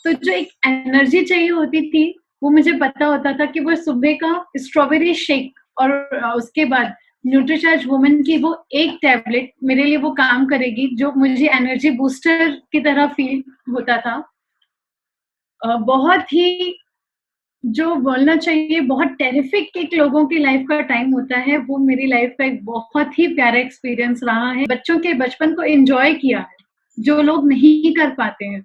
तो जो एक एनर्जी चाहिए होती थी, वो मुझे पता होता था कि वो सुबह का स्ट्रॉबेरी शेक और उसके बाद न्यूट्रीचार्ज वुमन की वो एक टैबलेट मेरे लिए वो काम करेगी, जो मुझे एनर्जी बूस्टर की तरह फ़ील होता था। बहुत ही जो बोलना चाहिए बहुत टेरिफिक एक लोगों की लाइफ का टाइम होता है, वो मेरी लाइफ का एक बहुत ही प्यारा एक्सपीरियंस रहा है। बच्चों के बचपन को एन्जॉय किया है, जो लोग नहीं कर पाते हैं,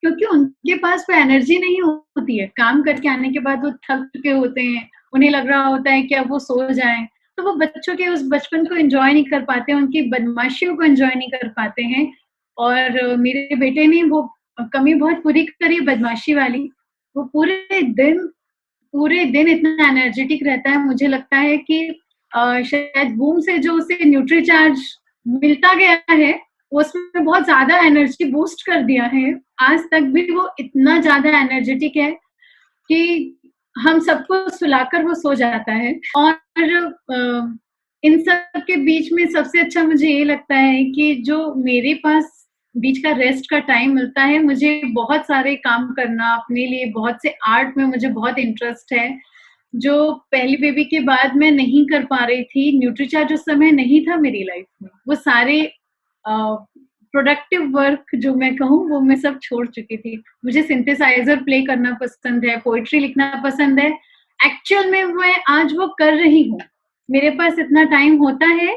क्योंकि उनके पास वो एनर्जी नहीं होती है। काम करके आने के बाद वो थक चुके होते हैं, उन्हें लग रहा होता है कि अब वो सो जाएँ, तो वो बच्चों के उस बचपन को एन्जॉय नहीं कर पाते, उनकी बदमाशियों को एन्जॉय नहीं कर पाते हैं। और मेरे बेटे ने वो कमी बहुत पूरी करी है बदमाशी वाली। वो पूरे दिन इतना एनर्जेटिक रहता है, मुझे लगता है कि शायद बूम से जो उसे न्यूट्रीचार्ज मिलता गया है उसमें बहुत ज्यादा एनर्जी बूस्ट कर दिया है। आज तक भी वो इतना ज्यादा एनर्जेटिक है कि हम सबको सुलाकर वो सो जाता है। और इन सब के बीच में सबसे अच्छा मुझे ये लगता है कि जो मेरे पास बीच का रेस्ट का टाइम मिलता है, मुझे बहुत सारे काम करना अपने लिए, बहुत से आर्ट में मुझे बहुत इंटरेस्ट है जो पहली बेबी के बाद मैं नहीं कर पा रही थी। न्यूट्रीचार्ज उस समय नहीं था मेरी लाइफ में, वो सारे प्रोडक्टिव वर्क जो मैं कहूँ वो मैं सब छोड़ चुकी थी। मुझे सिंथेसाइजर प्ले करना पसंद है, पोइट्री लिखना पसंद है। एक्चुअल में मैं आज वो कर रही हूँ, मेरे पास इतना टाइम होता है,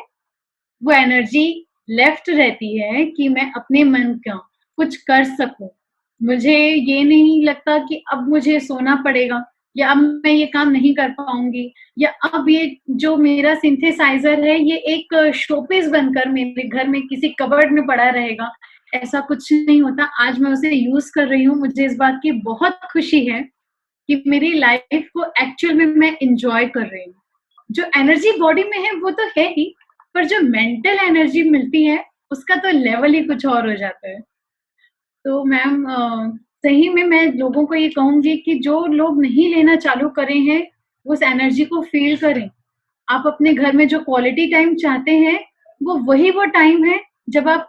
वो एनर्जी लेफ्ट रहती है कि मैं अपने मन का कुछ कर सकूं। मुझे ये नहीं लगता कि अब मुझे सोना पड़ेगा या अब मैं ये काम नहीं कर पाऊंगी या अब ये जो मेरा सिंथेसाइजर है ये एक शोपीस बनकर मेरे घर में किसी कबर्ड में पड़ा रहेगा। ऐसा कुछ नहीं होता। आज मैं उसे यूज कर रही हूँ। मुझे इस बात की बहुत खुशी है कि मेरी लाइफ को एक्चुअल में मैं इंजॉय कर रही हूँ। जो एनर्जी बॉडी में है वो तो है ही, पर जो मेंटल एनर्जी मिलती है उसका तो लेवल ही कुछ और हो जाता है। तो मैम सही में मैं लोगों को ये कहूंगी कि जो लोग नहीं लेना चालू करे हैं उस एनर्जी को फील करें। आप अपने घर में जो क्वालिटी टाइम चाहते हैं वो टाइम है जब आप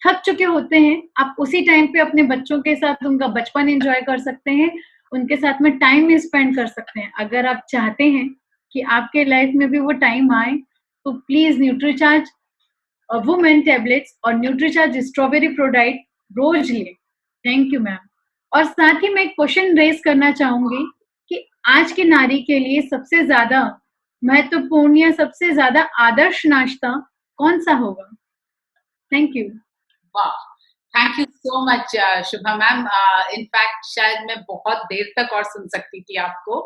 थक चुके होते हैं। आप उसी टाइम पे अपने बच्चों के साथ उनका बचपन एंजॉय कर सकते हैं, उनके साथ में टाइम स्पेंड कर सकते हैं। अगर आप चाहते हैं कि आपके लाइफ में भी वो टाइम आए तो प्लीज न्यूट्रीचार्ज वुमेन टैबलेट्स और न्यूट्रीचार्ज स्ट्रॉबेरी प्रोडाइट रोज लें। Thank you ma'am. और साथ ही मैं एक क्वेश्चन रेज करना चाहूंगी कि आज की नारी के लिए सबसे ज्यादा महत्वपूर्ण या सबसे ज्यादा आदर्श नाश्ता कौन सा होगा? Thank you. वाह, thank you so much Shubha ma'am. In fact शायद मैं बहुत देर तक और सुन सकती थी आपको,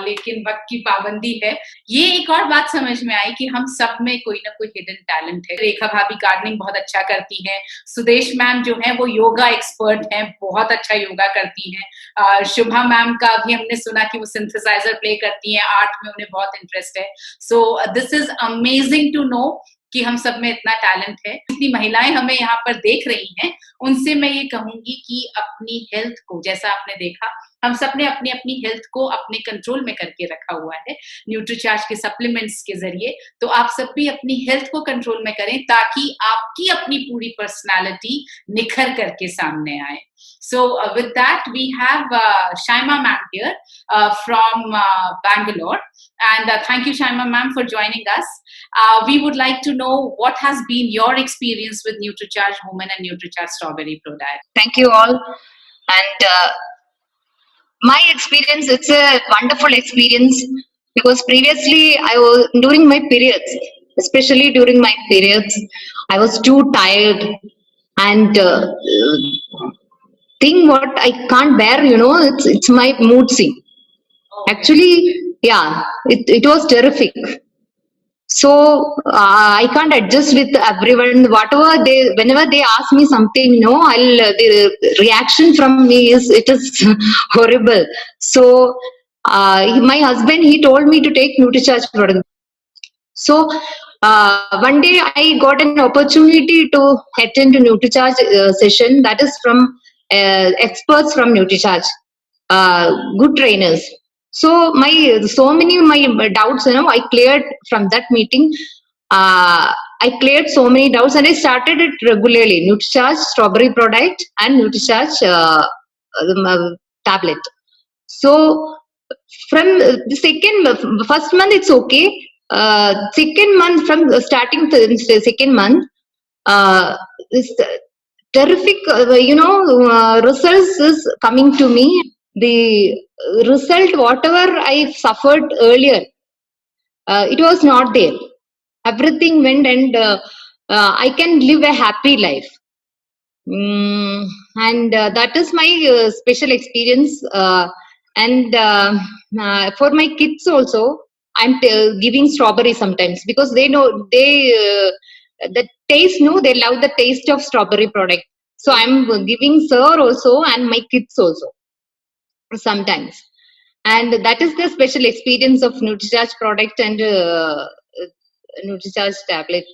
लेकिन वक्त की पाबंदी है। ये एक और बात समझ में आई कि हम सब में कोई ना कोई हिडन टैलेंट है। रेखा भाभी गार्डनिंग बहुत अच्छा करती हैं, सुदेश मैम जो है वो योगा एक्सपर्ट हैं, बहुत अच्छा योगा करती हैं। शुभा मैम का भी हमने सुना कि वो सिंथेसाइजर प्ले करती हैं, आर्ट में उन्हें बहुत इंटरेस्ट है। So this is amazing to know कि हम सब में इतना टैलेंट है। जितनी महिलाएं हमें यहाँ पर देख रही हैं उनसे मैं ये कहूंगी कि अपनी हेल्थ को, जैसा आपने देखा हम सब ने अपनी अपनी हेल्थ को अपने कंट्रोल में करके रखा हुआ है न्यूट्रीचार्ज के सप्लीमेंट्स के जरिए। तो आप सब भी अपनी हेल्थ को कंट्रोल में करें ताकि आपकी अपनी पूरी पर्सनालिटी निखर करके सामने आए। So with that, we have Shaima ma'am here from Bangalore, and thank you, Shaima ma'am, for joining us. We would like to know what has been your experience with NutriCharge Women and NutriCharge Strawberry Pro Diet. Thank you all, and my experience, it's a wonderful experience because previously I was during my periods, especially during my periods, I was too tired and thing what I can't bear, it's my mood swing. Actually, yeah, it was terrific. So I can't adjust with everyone. Whenever they ask me something, the reaction from me is horrible. So my husband, he told me to take NutriCharge product. So one day I got an opportunity to attend a NutriCharge session that is from experts from NutriCharge, good trainers. So many of my doubts, I cleared from that meeting. I cleared so many doubts and I started it regularly. NutriCharge Strawberry product and NutriCharge tablet. So from the first month it's okay. Second month, from starting to the second month, this terrific, results is coming to me. The result, whatever I suffered earlier, it was not there. Everything went and I can live a happy life. And that is my special experience. And for my kids also, I'm giving strawberry sometimes because they know the taste. They love the taste of strawberry product. So I'm giving sir also and my kids also sometimes. And that is the special experience of NutriCharge product and NutriCharge tablet.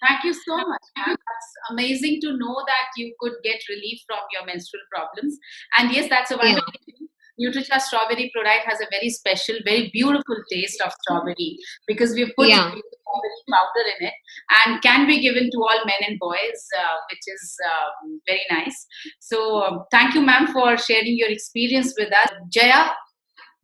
Thank you so much, ma'am. That's amazing to know that you could get relief from your menstrual problems. And yes, that's a wonderful thing. NutriCharge strawberry product has a very special, very beautiful taste of strawberry because we put strawberry powder in it, and can be given to all men and boys, which is very nice. So thank you, ma'am, for sharing your experience with us. Jaya,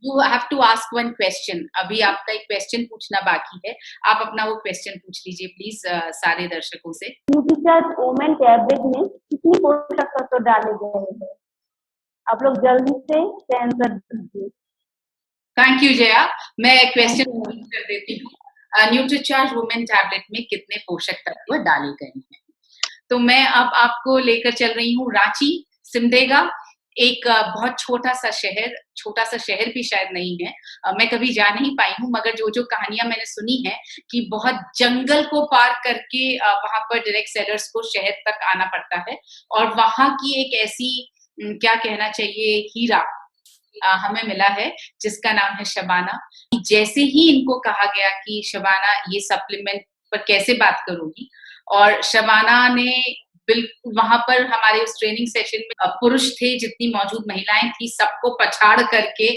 you have to ask one question. अभी आपका एक क्वेश्चन पूछना बाकी है. आप अपना वो क्वेश्चन पूछ लीजिए प्लीज सारे दर्शकों से. न्यूट्रीचार्ज वुमेन टैबलेट में कितनी पोषक तत्व डाले गए हैं? आप लोग जल्दी से आंसर दीजिए. Thank you Jaya. मैं क्वेश्चन कर देती हूँ. न्यूट्रीचार्ज वुमेन टैबलेट में कितने पोषक तत्व डाले गए हैं? तो मैं अब आपको लेकर चल रही हूँ रांची, सिमडेगा, एक बहुत छोटा सा शहर भी शायद नहीं है. मैं कभी जा नहीं पाई हूँ, मगर जो कहानियां मैंने सुनी है कि बहुत जंगल को पार करके वहां पर डायरेक्ट सेलर्स को शहर तक आना पड़ता है, और वहां की एक ऐसी क्या कहना चाहिए हीरा हमें मिला है जिसका नाम है शबाना. जैसे ही इनको कहा गया कि शबाना ये सप्लीमेंट पर कैसे बात करोगी, और शबाना ने बिल्कुल वहां पर हमारे उस ट्रेनिंग सेशन में पुरुष थे, जितनी मौजूद महिलाएं थी, सबको पछाड़ करके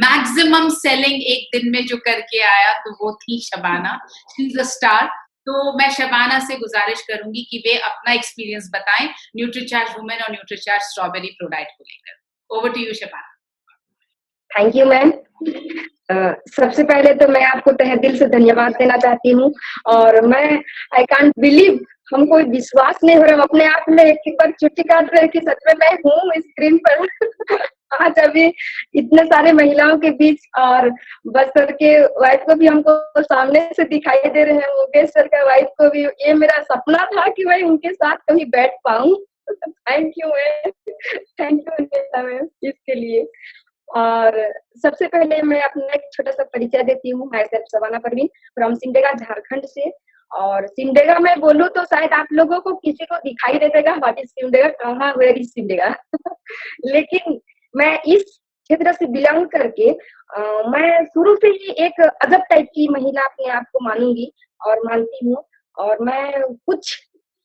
मैक्सिमम सेलिंग एक दिन में जो करके आया, तो वो थी Shabana. She is a star. तो मैं शबाना से गुजारिश करूंगी कि वे अपना एक्सपीरियंस बताएं न्यूट्रीचार्ज वुमेन और न्यूट्रीचार्ज स्ट्रॉबेरी प्रोडक्ट को लेकर. Over to you Shabana. Thank you ma'am. सबसे पहले तो मैं आपको तहे दिल से धन्यवाद देना चाहती हूँ, और मैं आई कांट बिलीव, हमको विश्वास नहीं हो रहा, हम अपने आप में एक बार छुट्टी काट रहे कि सच में मैं हूँ स्क्रीन पर आज अभी इतने सारे महिलाओं के बीच, और बस सर के वाइफ को भी हमको सामने से दिखाई दे रहे हैं, मुकेश सर का वाइफ को भी. ये मेरा सपना था कि मैं उनके साथ कभी बैठ पाऊँ. Thank you ma'am, thank you ma'am इसके लिए. और सबसे पहले मैं अपना एक छोटा सा परिचय देती हूँ. मैं सेल्फ शबाना परवीन फ्रॉम सिमडेगा, झारखंड से. और सिमडेगा में बोलूँ तो शायद आप लोगों को किसी को दिखाई दे देगा व्हाट इज सिमडेगा, कहाँ वेयर इज सिमडेगा लेकिन मैं इस क्षेत्र से बिलोंग करके मैं शुरू से ही एक अजब टाइप की महिला अपने आप को मानूंगी और मानती हूँ, और मैं कुछ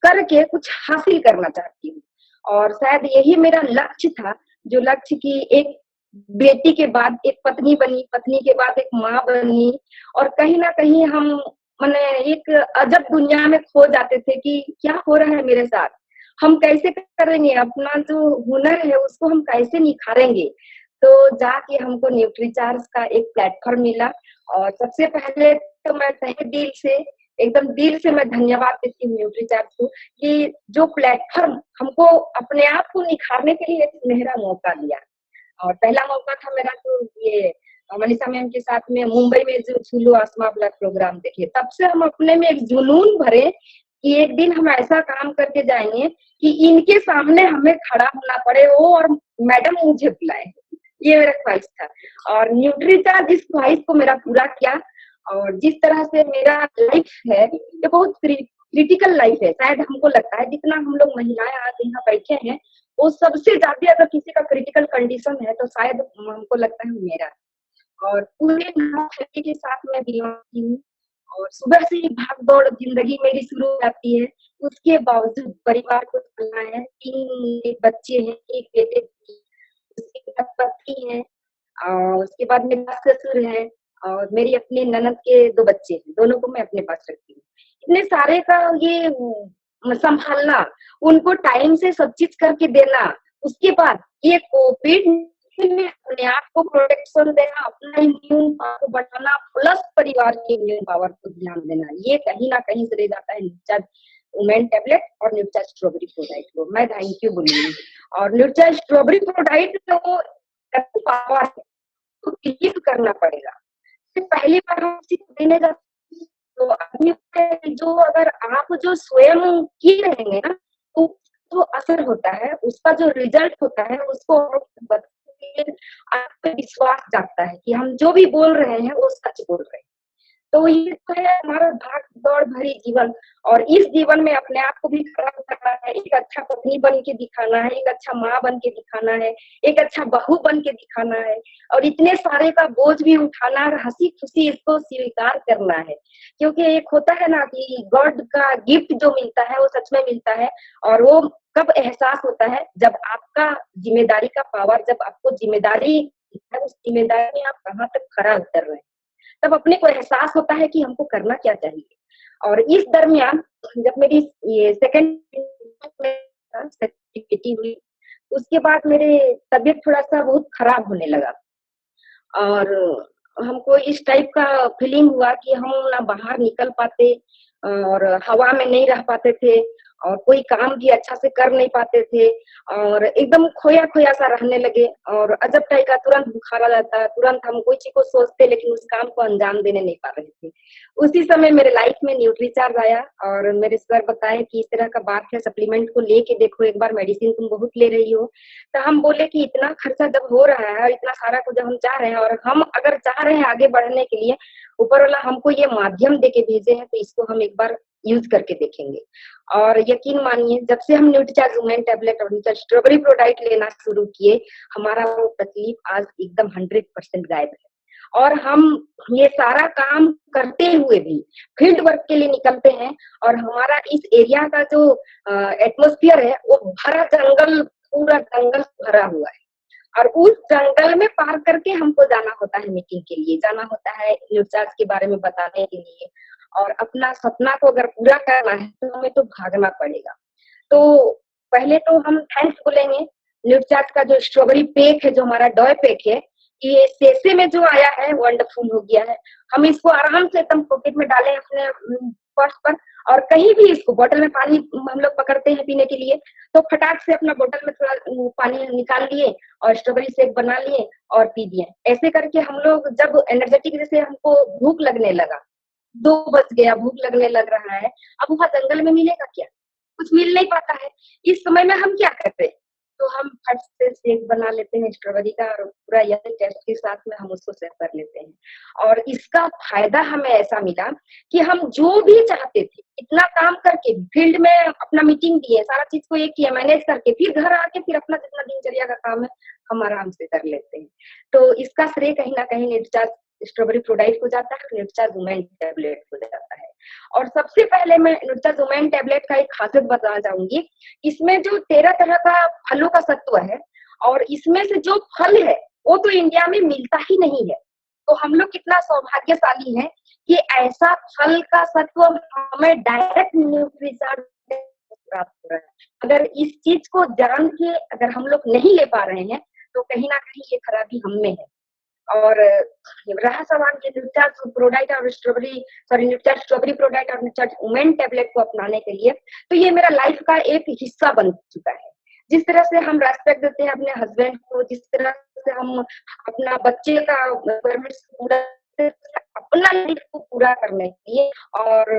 करके कुछ हासिल करना चाहती हूँ. और शायद यही मेरा लक्ष्य था, जो लक्ष्य की एक बेटी के बाद एक पत्नी बनी, पत्नी के बाद एक माँ बनी, और कहीं ना कहीं हम मैंने एक अजब दुनिया में खो जाते थे कि क्या हो रहा है मेरे साथ, हम कैसे करेंगे, अपना जो हुनर है उसको हम कैसे निखारेंगे. तो जाके हमको न्यूट्रीचार्ज का एक प्लेटफॉर्म मिला, और सबसे पहले तो मैं तहे दिल से एकदम दिल से मैं धन्यवाद देती हूँ न्यूट्रीचार्ज को कि जो प्लेटफॉर्म हमको अपने आप को निखारने के लिए एक सुनहरा मौका दिया. और पहला मौका था मेरा तो ये मनीषा मैम के साथ में मुंबई में जो झूलो आसमा ब्लड प्रोग्राम देखे, तब से हम अपने में एक जुनून भरे कि एक दिन हम ऐसा काम करके जाएंगे कि इनके सामने हमें खड़ा होना पड़े हो और मैडम मुझे बुलाए. ये मेरा ख्वाहिश था, और न्यूट्रीचार्ज इस ख्वाहिश को मेरा पूरा किया. और जिस तरह से मेरा लाइफ है ये बहुत क्रिटिकल लाइफ है. शायद हमको लगता है जितना हम लोग महिलाएं आज यहाँ बैठे हैं, वो सबसे ज्यादा अगर किसी का क्रिटिकल कंडीशन है तो शायद हमको लगता है मेरा. और पूरे फैमिली के साथ मैं बिलोंग हूँ, और सुबह से ही भाग दौड़ जिंदगी मेरी शुरू हो जाती है. उसके बावजूद परिवार को चलना है. 3 बच्चे हैं, एक बेटे, उसके बाद पति है, और उसके बाद मेरे ससुर है, और मेरी अपनी ननद के 2 बच्चे हैं, दोनों को मैं अपने पास रखती हूँ. इतने सारे का ये संभालना, उनको टाइम से सब चीज करके देना, उसके बाद ये कोविड में अपने आप को प्रोटेक्शन देना, अपना इम्यून पावर को बढ़ाना, प्लस परिवार के इम्यून पावर को ध्यान देना, ये कहीं ना कहीं से रह जाता है न्यूट्रीचार्ज वुमेन टैबलेट और न्यूट्रीचार्ज स्ट्रॉबेरी प्रोडाइट को. मैं थैंक यू बोलूंगी. और न्यूट्रीचार्ज स्ट्रॉबेरी प्रोडाइट को पावर है तो बिलीव करना पड़ेगा. पहली बार हम किसी को देने जाते तो आदमी जो अगर आप जो स्वयं की रहेंगे ना, तो जो असर होता है, उसका जो रिजल्ट होता है, उसको आप पे विश्वास जागता है कि हम जो भी बोल रहे हैं वो सच बोल रहे हैं. तो ये तो है हमारा भाग दौड़ भरी जीवन, और इस जीवन में अपने आप को भी खड़ा करना है, एक अच्छा पत्नी बन के दिखाना है, एक अच्छा माँ बन के दिखाना है, एक अच्छा बहू बन के दिखाना है, और इतने सारे का बोझ भी उठाना और हंसी खुशी इसको स्वीकार करना है। क्योंकि एक होता है ना कि गॉड का गिफ्ट जो मिलता है वो सच में मिलता है, और वो कब एहसास होता है जब आपका जिम्मेदारी का पावर, जब आपको जिम्मेदारी है, उस जिम्मेदारी में आप कहाँ तक खरा उतर रहे हैं, तब अपने को एहसास होता है कि हमको करना क्या चाहिए। और इस दरमियान जब मेरी ये सेकंड बेटी हुई, उसके बाद मेरे तबीयत थोड़ा सा बहुत खराब होने लगा, और हमको इस टाइप का फीलिंग हुआ कि हम ना बाहर निकल पाते और हवा में नहीं रह पाते थे, और कोई काम भी अच्छा से कर नहीं पाते थे, और एकदम खोया खोया सा रहने लगे, और अजब टाइप का तुरंत बुखार आ जाता, तुरंत हम कोई चीज को सोचते लेकिन उस काम को अंजाम देने नहीं पा रहे थे। उसी समय मेरे लाइफ में न्यूट्रीचार्ज आया, और मेरे सर बताए कि इस तरह का बात है, सप्लीमेंट को लेके देखो एक बार, मेडिसिन तुम बहुत ले रही हो। तो हम बोले कि इतना खर्चा जब हो रहा है और इतना सारा कुछ हम चाह रहे हैं, और हम अगर चाह रहे हैं आगे बढ़ने के लिए, ऊपर वाला हमको ये माध्यम देके भेजे हैं, तो इसको हम एक बार यूज करके देखेंगे। और यकीन मानिए जब से हम न्यूट्रीचार्ज वुमेन टैबलेट और न्यूट्रीचार्ज स्ट्रॉबेरी प्रोडाक्ट लेना शुरू किए, हमारा वो तकलीफ आज एकदम 100% गायब है। और हम ये सारा काम करते हुए भी फील्ड वर्क के लिए निकलते हैं, और हमारा इस एरिया का जो एटमॉस्फेयर है वो भरा जंगल, पूरा जंगल भरा हुआ है, और उस जंगल में पार करके हमको जाना होता है मीटिंग के लिए, जाना होता है न्यूट्रीचार्ज के बारे में बताने के लिए, और अपना सपना को अगर पूरा करना है तो हमें तो भागना पड़ेगा। तो पहले तो हम थैंक्स बोलेंगे न्यूट्रीचार्ज का जो स्ट्रॉबेरी पैक है, जो हमारा डॉय पैक है, ये सेसे में जो आया है वंडरफुल हो गया है। हम इसको आराम से एकदम पॉकेट में डालें अपने पर्स पर, और कहीं भी इसको बोतल में पानी हम लोग पकड़ते हैं पीने के लिए, तो फटाक से अपना बोतल में थोड़ा पानी निकाल लिए और स्ट्रॉबेरी शेक बना लिए और पी दिए। ऐसे करके हम लोग जब एनर्जेटिक, जैसे हमको भूख लगने लगा, 2 बज गया, भूख लगने लग रहा है, अब वहां जंगल में मिलेगा क्या, कुछ मिल नहीं पाता है। इस समय में हम क्या करते हैं, तो हम फट से शेक बना लेते हैं स्ट्रॉबेरी का, और पूरा यही टेस्ट के साथ में हम उसको सर्व कर लेते हैं। और इसका फायदा हमें ऐसा मिला कि हम जो भी चाहते थे, इतना काम करके फील्ड में अपना मीटिंग दिए, सारा चीज को एक किया मैनेज करके, फिर घर आके फिर अपना जितना दिनचर्या का काम है हम आराम से कर लेते हैं। तो इसका श्रेय कहीं ना कहीं न्यूट्रीचार्ज स्ट्रॉबेरी प्रोडाक्ट को जाता है, न्यूट्रीचार्ज वुमेन टैबलेट को जाता है। और सबसे पहले मैं न्यूट्रीचार्ज वुमेन टैबलेट का एक खासियत बताना चाहूंगी। इसमें जो 13 तरह का फलों का सत्व है, और इसमें से जो फल है वो तो इंडिया में मिलता ही नहीं है। तो हम लोग कितना सौभाग्यशाली हैं कि ऐसा फल का सत्व हमें डायरेक्ट न्यूट्रीचार्ज प्राप्त हो रहा है। अगर इस चीज को जान के अगर हम लोग नहीं ले पा रहे हैं, तो कहीं ना कहीं ये खराबी हम में है। और रहा सवाल ये न्यूट्रीचार्ज प्रोडक्ट और न्यूट्रीचार्ज स्ट्रॉबेरी प्रोडक्ट और न्यूट्रीचार्ज वुमेन टैबलेट को अपनाने के लिए, तो ये मेरा लाइफ का एक हिस्सा बन चुका है। जिस तरह से हम रेस्पेक्ट देते हैं अपने हस्बैंड को, जिस तरह से हम अपना बच्चे का पूरा अपना लाइफ को पूरा करने के लिए, और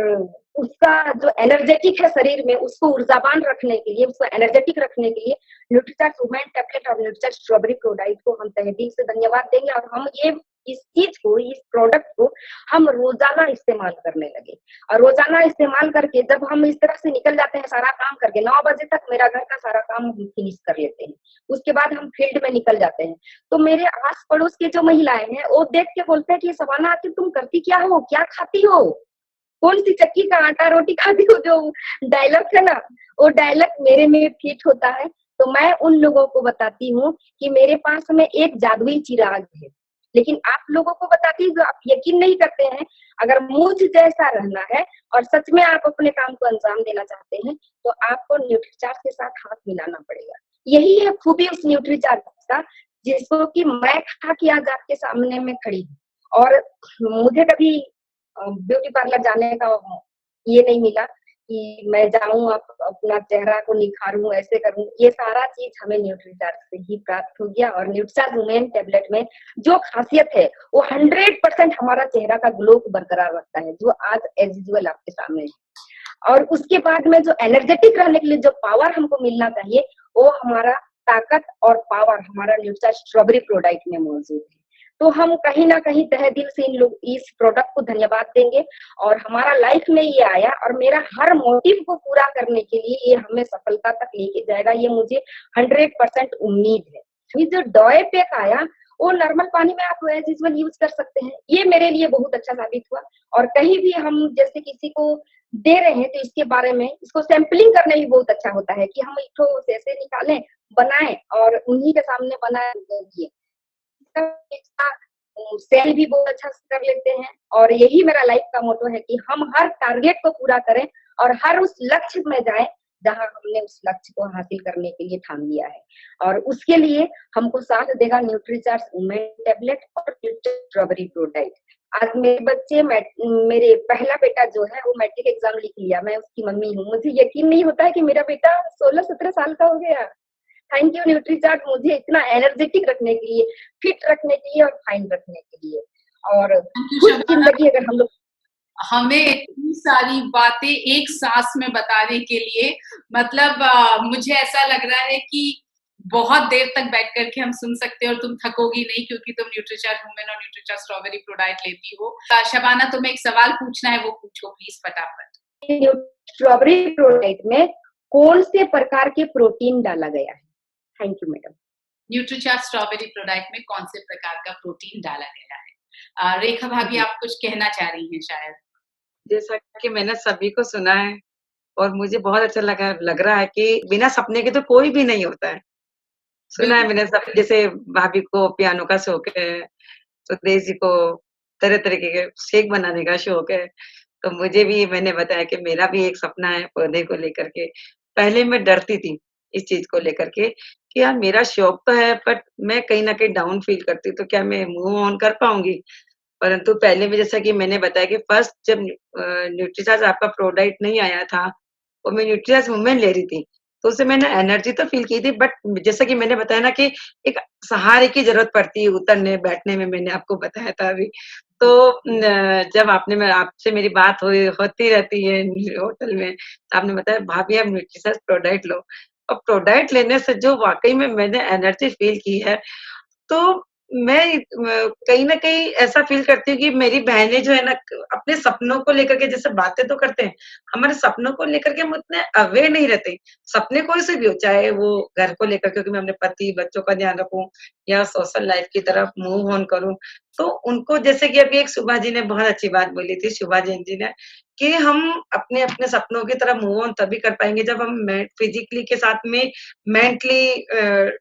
उसका जो एनर्जेटिक है शरीर में, उसको ऊर्जावान रखने के लिए, उसको एनर्जेटिक रखने के लिए न्यूट्रीचार्ज वुमेन टैबलेट और न्यूट्रीचार्ज स्ट्रॉबेरी प्रोडक्ट को हम तहे दिल से धन्यवाद देंगे। और हम ये इस चीज को, इस प्रोडक्ट को हम रोजाना इस्तेमाल करने लगे, और रोजाना इस्तेमाल करके जब हम इस तरह से निकल जाते हैं सारा काम करके, 9 बजे तक मेरा घर का सारा काम हम फिनिश कर लेते हैं, उसके बाद हम फील्ड में निकल जाते हैं, तो मेरे आस पड़ोस के जो महिलाएं हैं वो देख के बोलते हैं कि सवाना आखिर तुम करती क्या हो, क्या खाती हो, कौन सी चक्की का आटा रोटी खाती हो, जो डायलॉग है ना, वो डायलॉग मेरे में फिट होता है। तो मैं उन लोगों को बताती हूँ कि मेरे पास में एक जादुई चिराग है, लेकिन आप लोगों को बताती हूँ, आप यकीन नहीं करते हैं। अगर मुझ जैसा रहना है और सच में आप अपने काम को अंजाम देना चाहते हैं, तो आपको न्यूट्रीचार्ज के साथ हाथ मिलाना पड़ेगा। यही है खूबी उस न्यूट्रीचार्ज का, जिसको कि मैं खा के आज आपके सामने में खड़ी हूँ। और मुझे कभी ब्यूटी पार्लर जाने का ये नहीं मिला कि मैं जाऊं अपना चेहरा को निखारूं, ऐसे करूं। ये सारा चीज हमें न्यूट्रीचार्ज से ही प्राप्त हो गया। और न्यूट्रीचार्ज वुमेन टैबलेट में जो खासियत है वो 100% हमारा चेहरा का ग्लो को बरकरार रखता है, जो आज एज यूजुअल आपके सामने है। और उसके बाद में जो एनर्जेटिक रहने के लिए जो पावर हमको मिलना चाहिए, वो हमारा ताकत और पावर हमारा न्यूट्रीचार्ज स्ट्रॉबेरी प्रोडक्ट में मौजूद है। तो हम कहीं ना कहीं तहे दिल से इस प्रोडक्ट को धन्यवाद देंगे। और हमारा लाइफ में ये आया और मेरा हर मोटिव को पूरा करने के लिए ये हमें सफलता तक लेके जाएगा, ये मुझे 100% उम्मीद है। ये जो डॉय पैक आया वो नॉर्मल पानी में आप एज यूजुअल यूज कर सकते हैं, ये मेरे लिए बहुत अच्छा साबित हुआ। और कहीं भी हम जैसे किसी को दे रहे हैं तो इसके बारे में इसको सैंपलिंग करना भी बहुत अच्छा होता है कि हम एक ठो ऐसे निकालें, बनाएं और उन्हीं के सामने बनाए दिए। सेल भी बहुत अच्छा से कर लेते हैं। और यही मेरा लाइफ का मोटो है कि हम हर टारगेट को पूरा करें और हर उस लक्ष्य में जाएं जहां हमने उस लक्ष्य को हासिल करने के लिए ठान लिया है। और उसके लिए हमको साथ देगा न्यूट्रीचार्ज वुमेन टैबलेट और स्ट्रॉबेरी प्रोडक्ट। आज मेरे बच्चे मेरे पहला बेटा जो है वो मैट्रिक एग्जाम लिख लिया, मैं उसकी मम्मी हूँ। मुझे यकीन नहीं होता है कि मेरा बेटा 16-17 साल का हो गया। थैंक यू न्यूट्रीचार्ज, मुझे इतना एनर्जेटिक रखने के लिए, फिट रखने के लिए और फाइन रखने के लिए। और खुश जिंदगी अगर हम लोग हमें इतनी सारी बातें एक सांस में बताने के लिए, मतलब मुझे ऐसा लग रहा है कि बहुत देर तक बैठ करके हम सुन सकते हैं और तुम थकोगी नहीं क्योंकि तुम न्यूट्रीचार्ज वुमेन और न्यूट्रीचार्ज स्ट्रॉबेरी प्रोडक्ट लेती हो। शबाना, तुम्हें एक सवाल पूछना है, वो पूछो प्लीज फटाफट। स्ट्रॉबेरी प्रोडक्ट में कौन से प्रकार के प्रोटीन डाला गया है? Thank you madam. Nutricharge strawberry product में कौन से प्रकार का प्रोटीन डाला गया है? रेखा भाभी, आप कुछ कहना चाह रही हैं शायद। जैसा कि मैंने सभी को सुना है और मुझे बहुत अच्छा लग रहा है कि बिना सपने के तो कोई भी नहीं होता है। सुना है मैंने सब, जैसे भाभी को पियानो का शौक है, सुदेश जी को तरह तरीके के शेक बनाने का शौक है, तो मुझे भी मैंने बताया कि मेरा भी एक सपना है पौधे को लेकर के। पहले मैं डरती थी इस चीज को लेकर के कि यार मेरा शौक तो है बट मैं कहीं ना कहीं डाउन फील करती, तो क्या मैं मूव ऑन कर पाऊंगी। परंतु पहले में जैसा कि मैंने बताया कि फर्स्ट जब न्यूट्रीचार्ज आपका प्रोडक्ट नहीं आया था और मैं न्यूट्रीचार्ज वुमेन ले रही थी, तो उससे मैंने एनर्जी तो फील की थी, बट जैसा कि मैंने बताया ना कि एक सहारे की जरूरत पड़ती है उतरने बैठने में, मैंने आपको बताया था अभी। तो जब आपसे मेरी बात होती रहती है होटल में, तो आपने बताया भाभी आप न्यूट्रीचार्ज प्रोडक्ट लो, और प्रोडक्ट लेने से जो वाकई में मैंने एनर्जी फील की है, तो मैं कहीं न कहीं ऐसा फ़ील करती हूँ कि मेरी बहनें जो है ना अपने सपनों को लेकर के जैसे बातें तो करते हैं, हमारे सपनों को लेकर के हम उतने अवेयर नहीं रहते। सपने कोई से भी हो, चाहे वो घर को लेकर के कि मैं अपने पति, बच्चों का ध्यान रखूँ या सोशल लाइफ़ की तरफ मूव ऑन करूँ। तो उनको जैसे कि अभी एक शुभा जी ने बहुत अच्छी बात बोली थी, शुभा जैन जी ने, कि हम अपने-अपने सपनों की तरफ मूव ऑन तभी कर पाएँगे जब हम फिज़िकली के साथ में मेंटली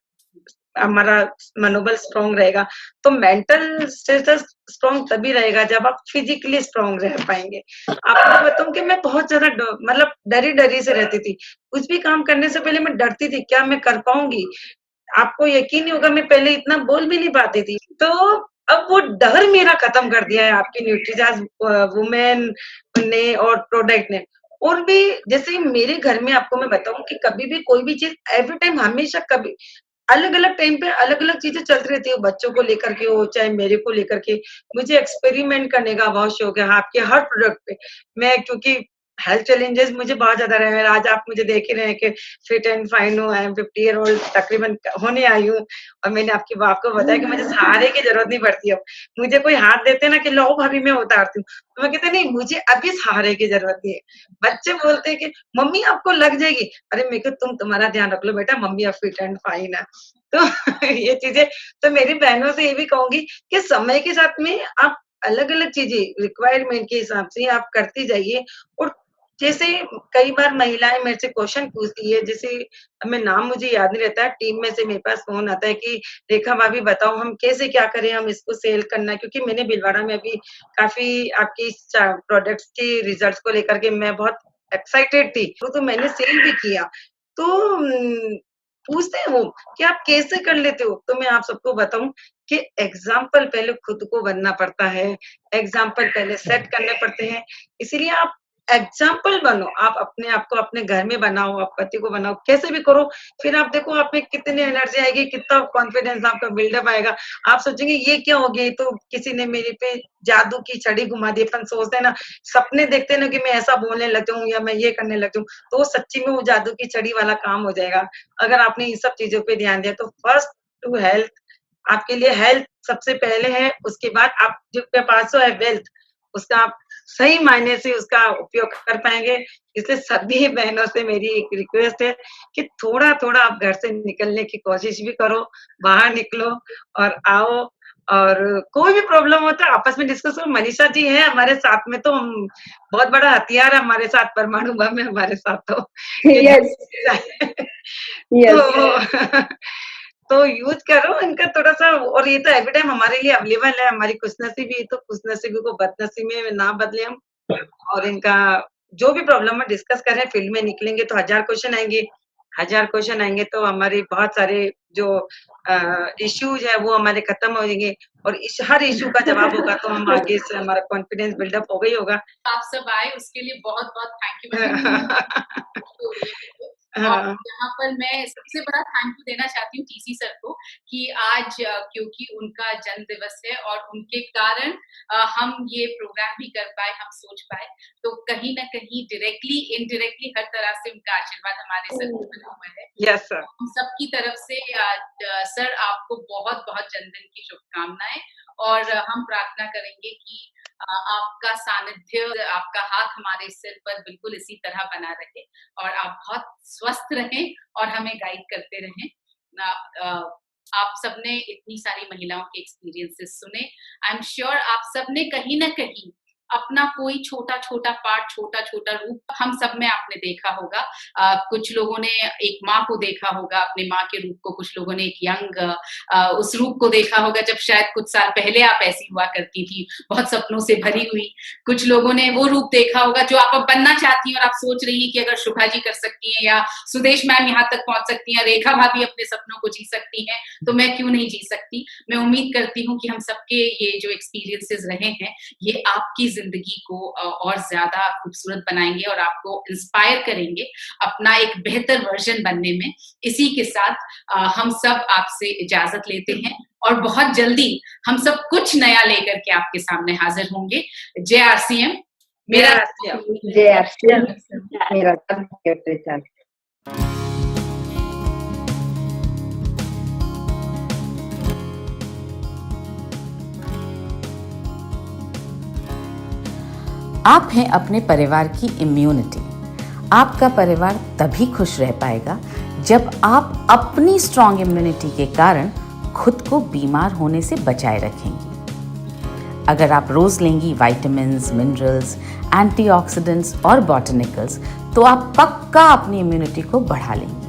हमारा मनोबल स्ट्रॉन्ग रहेगा। तो मेंटल स्टेटस स्ट्रॉन्ग तभी रहेगा जब आप फिजिकली स्ट्रॉन्ग रह पाएँगे। आपको बताऊँ कि मैं बहुत ज़्यादा मतलब डरी-डरी से रहती थी। कुछ भी काम करने से पहले मैं डरती थी, क्या मैं कर पाऊँगी? आपको यकीन नहीं होगा, मैं पहले इतना बोल भी नहीं पाती थी। तो अब वो डर मेरा खत्म कर दिया है आपकी न्यूट्रीचार्ज वुमेन ने और प्रोडक्ट ने। और भी जैसे मेरे घर में आपको मैं बताऊँ कि कभी भी कोई भी चीज़ एवरी टाइम हमेशा कभी अलग-अलग टाइम पे अलग-अलग चीज़ें चलती रहती है, बच्चों को लेकर के हो, चाहे मेरे को लेकर के। मुझे एक्सपेरिमेंट करने का बहुत शौक है आपके हर प्रोडक्ट पे। मैं क्योंकि हेल्थ चैलेंजेस मुझे बहुत ज़्यादा रहे हैं। आज आप मुझे देख ही रहे हैं कि फिट एंड फाइन हूँ, आई एम 50 ईयर ओल्ड तकरीबन होने आई हूँ, और मैंने आपको बताया कि मुझे सहारे की ज़रूरत नहीं पड़ती अब। मुझे कोई हाथ देते हैं ना कि लो भाभी मैं उतारती हूँ, तो मैं कहती नहीं, मुझे अभी सहारे की ज़रूरत नहीं है। बच्चे बोलते हैं कि मम्मी आपको लग जाएगी। अरे मैं कहती तुम्हारा ध्यान रख लो बेटा, मम्मी अब फिट एंड फाइन है। तो ये चीज़ें तो मेरी बहनों से ये भी कहूँगी कि समय के साथ में आप अलग-अलग चीज़ें रिक्वायरमेंट के हिसाब से आप करती जाइए। और जैसे कई बार महिलाएँ मेरे से क्वेश्चन पूछती है, जैसे अब मैं नाम मुझे याद नहीं रहता है, टीम में से मेरे पास फ़ोन आता है कि रेखा भाभी बताओ हम कैसे क्या करें, हम इसको सेल करना है, क्योंकि मैंने भीलवाड़ा में अभी काफ़ी आपकी प्रोडक्ट्स के रिजल्ट्स को लेकर के मैं बहुत एक्साइटेड थी, तो मैंने सेल भी किया। तो पूछते हैं वो कि आप कैसे कर लेते हो? तो मैं आप सबको बताऊँ कि एग्ज़ाम्पल पहले खुद को बनना पड़ता है, एग्ज़ाम्पल पहले सेट करने पड़ते हैं। इसीलिए आप एग्ज़ाम्पल बनो, आप अपने आप को अपने घर में बनाओ, आप पति को बनाओ, कैसे भी करो, फिर आप देखो आप में कितनी एनर्जी आएगी, कितना कॉन्फिडेंस आपका बिल्डअप आएगा। आप सोचेंगे ये क्या हो गया, ये तो किसी ने मेरे पे जादू की छड़ी घुमा दी। अपन सोचते हैं ना, सपने देखते हैं ना कि मैं ऐसा बोलने लग जाऊँ या मैं ये करने लग जाऊँ, तो सच्ची में वो जादू की छड़ी वाला काम हो जाएगा। अगर आपने इन सब चीज़ों पे ध्यान दिया तो फर्स्ट टू हेल्थ, आपके लिए हेल्थ सबसे पहले है, उसके बाद आप जिसके पास है वेल्थ, उसका आप सही मायने से उसका उपयोग कर पाएंगे। इसलिए सभी बहनों से मेरी एक रिक्वेस्ट है कि थोड़ा-थोड़ा आप घर से निकलने की कोशिश भी करो, बाहर निकलो और आओ, और कोई भी प्रॉब्लम हो तो आपस में डिस्कस करो। मनीषा जी हैं हमारे साथ में, तो हम बहुत बड़ा हथियार है हमारे साथ, परमाणु बम है हमारे साथ तो। यस यस तो यूज करो इनका थोड़ा-सा, और ये तो एवरी टाइम हमारे लिए अवेलेबल है। हमारी खुशनसीबी, तो खुशनसीबी को बदनसीबी में ना बदले हम, और इनका जो भी प्रॉब्लम है डिस्कस करें। फील्ड में निकलेंगे तो 1000 क्वेश्चन आएंगे, तो हमारे बहुत सारे जो इश्यूज है वो हमारे खत्म हो जाएंगे, और हर इश्यू का जवाब होगा तो हम आगे से हमारा कॉन्फिडेंस बिल्डअप हो गई होगा। आप सब आए उसके लिए बहुत-बहुत थैंक यू। और यहाँ पर मैं सबसे बड़ा थैंक यू देना चाहती हूँ टीसी सर को कि आज क्योंकि उनका जन्म दिवस है और उनके कारण हम ये प्रोग्राम भी कर पाए, हम सोच पाए, तो कहीं ना कहीं डायरेक्टली इनडायरेक्टली हर तरह से उनका आशीर्वाद हमारे सर पर बना हुआ है। यस सर, हम सबकी तरफ से सर आपको बहुत बहुत जन्मदिन की शुभकामनाएं, और हम प्रार्थना करेंगे कि आपका सानिध्य, आपका हाथ हमारे सिर पर बिल्कुल इसी तरह बना रहे, और आप बहुत स्वस्थ रहें और हमें गाइड करते रहें। आप सबने इतनी सारी महिलाओं के एक्सपीरियंसेस सुने, आई एम श्योर आप सबने कहीं ना कहीं अपना कोई छोटा छोटा पार्ट, छोटा छोटा रूप हम सब में आपने देखा होगा। कुछ लोगों ने एक माँ को देखा होगा, अपने माँ के रूप को, कुछ लोगों ने एक यंग उस रूप को देखा होगा जब शायद कुछ साल पहले आप ऐसी हुआ करती थी, बहुत सपनों से भरी हुई। कुछ लोगों ने वो रूप देखा होगा जो आप अब बनना चाहती हैं, और आप सोच रही हैं कि अगर शुभा जी कर सकती हैं, या सुदेश मैम यहाँ तक पहुंच सकती हैं, रेखा भाभी अपने सपनों को जी सकती हैं, तो मैं क्यों नहीं जी सकती। मैं उम्मीद करती हूँ कि हम सबके ये जो एक्सपीरियंसेस रहे हैं, ये आपकी जिंदगी को और ज्यादा खूबसूरत बनाएंगे और आपको इंस्पायर करेंगे अपना एक बेहतर वर्जन बनने में। इसी के साथ हम सब आपसे इजाजत लेते हैं, और बहुत जल्दी हम सब कुछ नया लेकर के आपके सामने हाजिर होंगे। जय आरसीएम। जय आरसीएम। मेरा चार्ज। आप हैं अपने परिवार की इम्यूनिटी। आपका परिवार तभी खुश रह पाएगा जब आप अपनी स्ट्रॉन्ग इम्यूनिटी के कारण खुद को बीमार होने से बचाए रखेंगी। अगर आप रोज लेंगी विटामिन्स, मिनरल्स, एंटीऑक्सीडेंट्स और बॉटनिकल्स, तो आप पक्का अपनी इम्यूनिटी को बढ़ा लेंगी।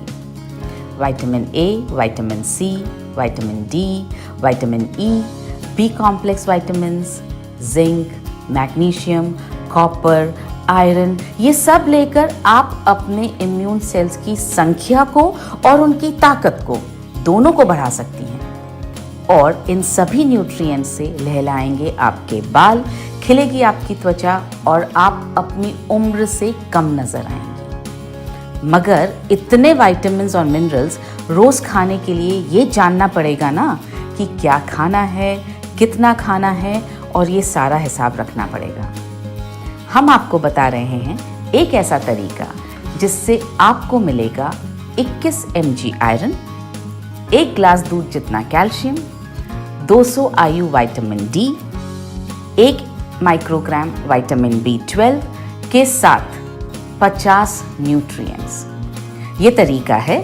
Vitamin A, vitamin C, vitamin D, vitamin E, B complex vitamins, zinc, magnesium, copper, iron, ये सब लेकर आप अपने इम्यून सेल्स की संख्या को और उनकी ताकत को दोनों को बढ़ा सकती हैं। और इन सभी न्यूट्रिएंट्स से लहलाएंगे आपके बाल, खिलेगी आपकी त्वचा, और आप अपनी उम्र से कम नजर आएंगे। मगर इतने विटामिन्स और मिनरल्स रोज खाने के लिए ये जानना पड़ेगा ना कि क्या खाना है, कितना खाना है, और ये सारा हिसाब रखना पड़ेगा। हम आपको बता रहे हैं एक ऐसा तरीका जिससे आपको मिलेगा 21 mg आयरन, 1 ग्लास दूध जितना calcium, 200 IU vitamin D, 1 microgram vitamin B12 के साथ 50 न्यूट्रिएंट्स। ये तरीका है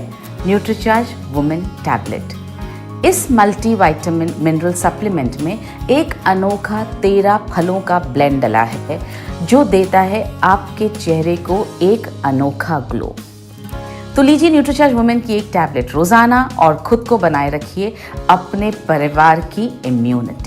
न्यूट्रीचार्ज वुमेन टैबलेट। इस मल्टी विटामिन मिनरल सप्लीमेंट में एक अनोखा 13 फलों का ब्लेंड डला है, जो देता है आपके चेहरे को एक अनोखा ग्लो। तो लीजिए न्यूट्रीचार्ज वुमेन की एक टैबलेट रोजाना, और खुद को बनाए रखिए अपने परिवार की इम्यूनिटी।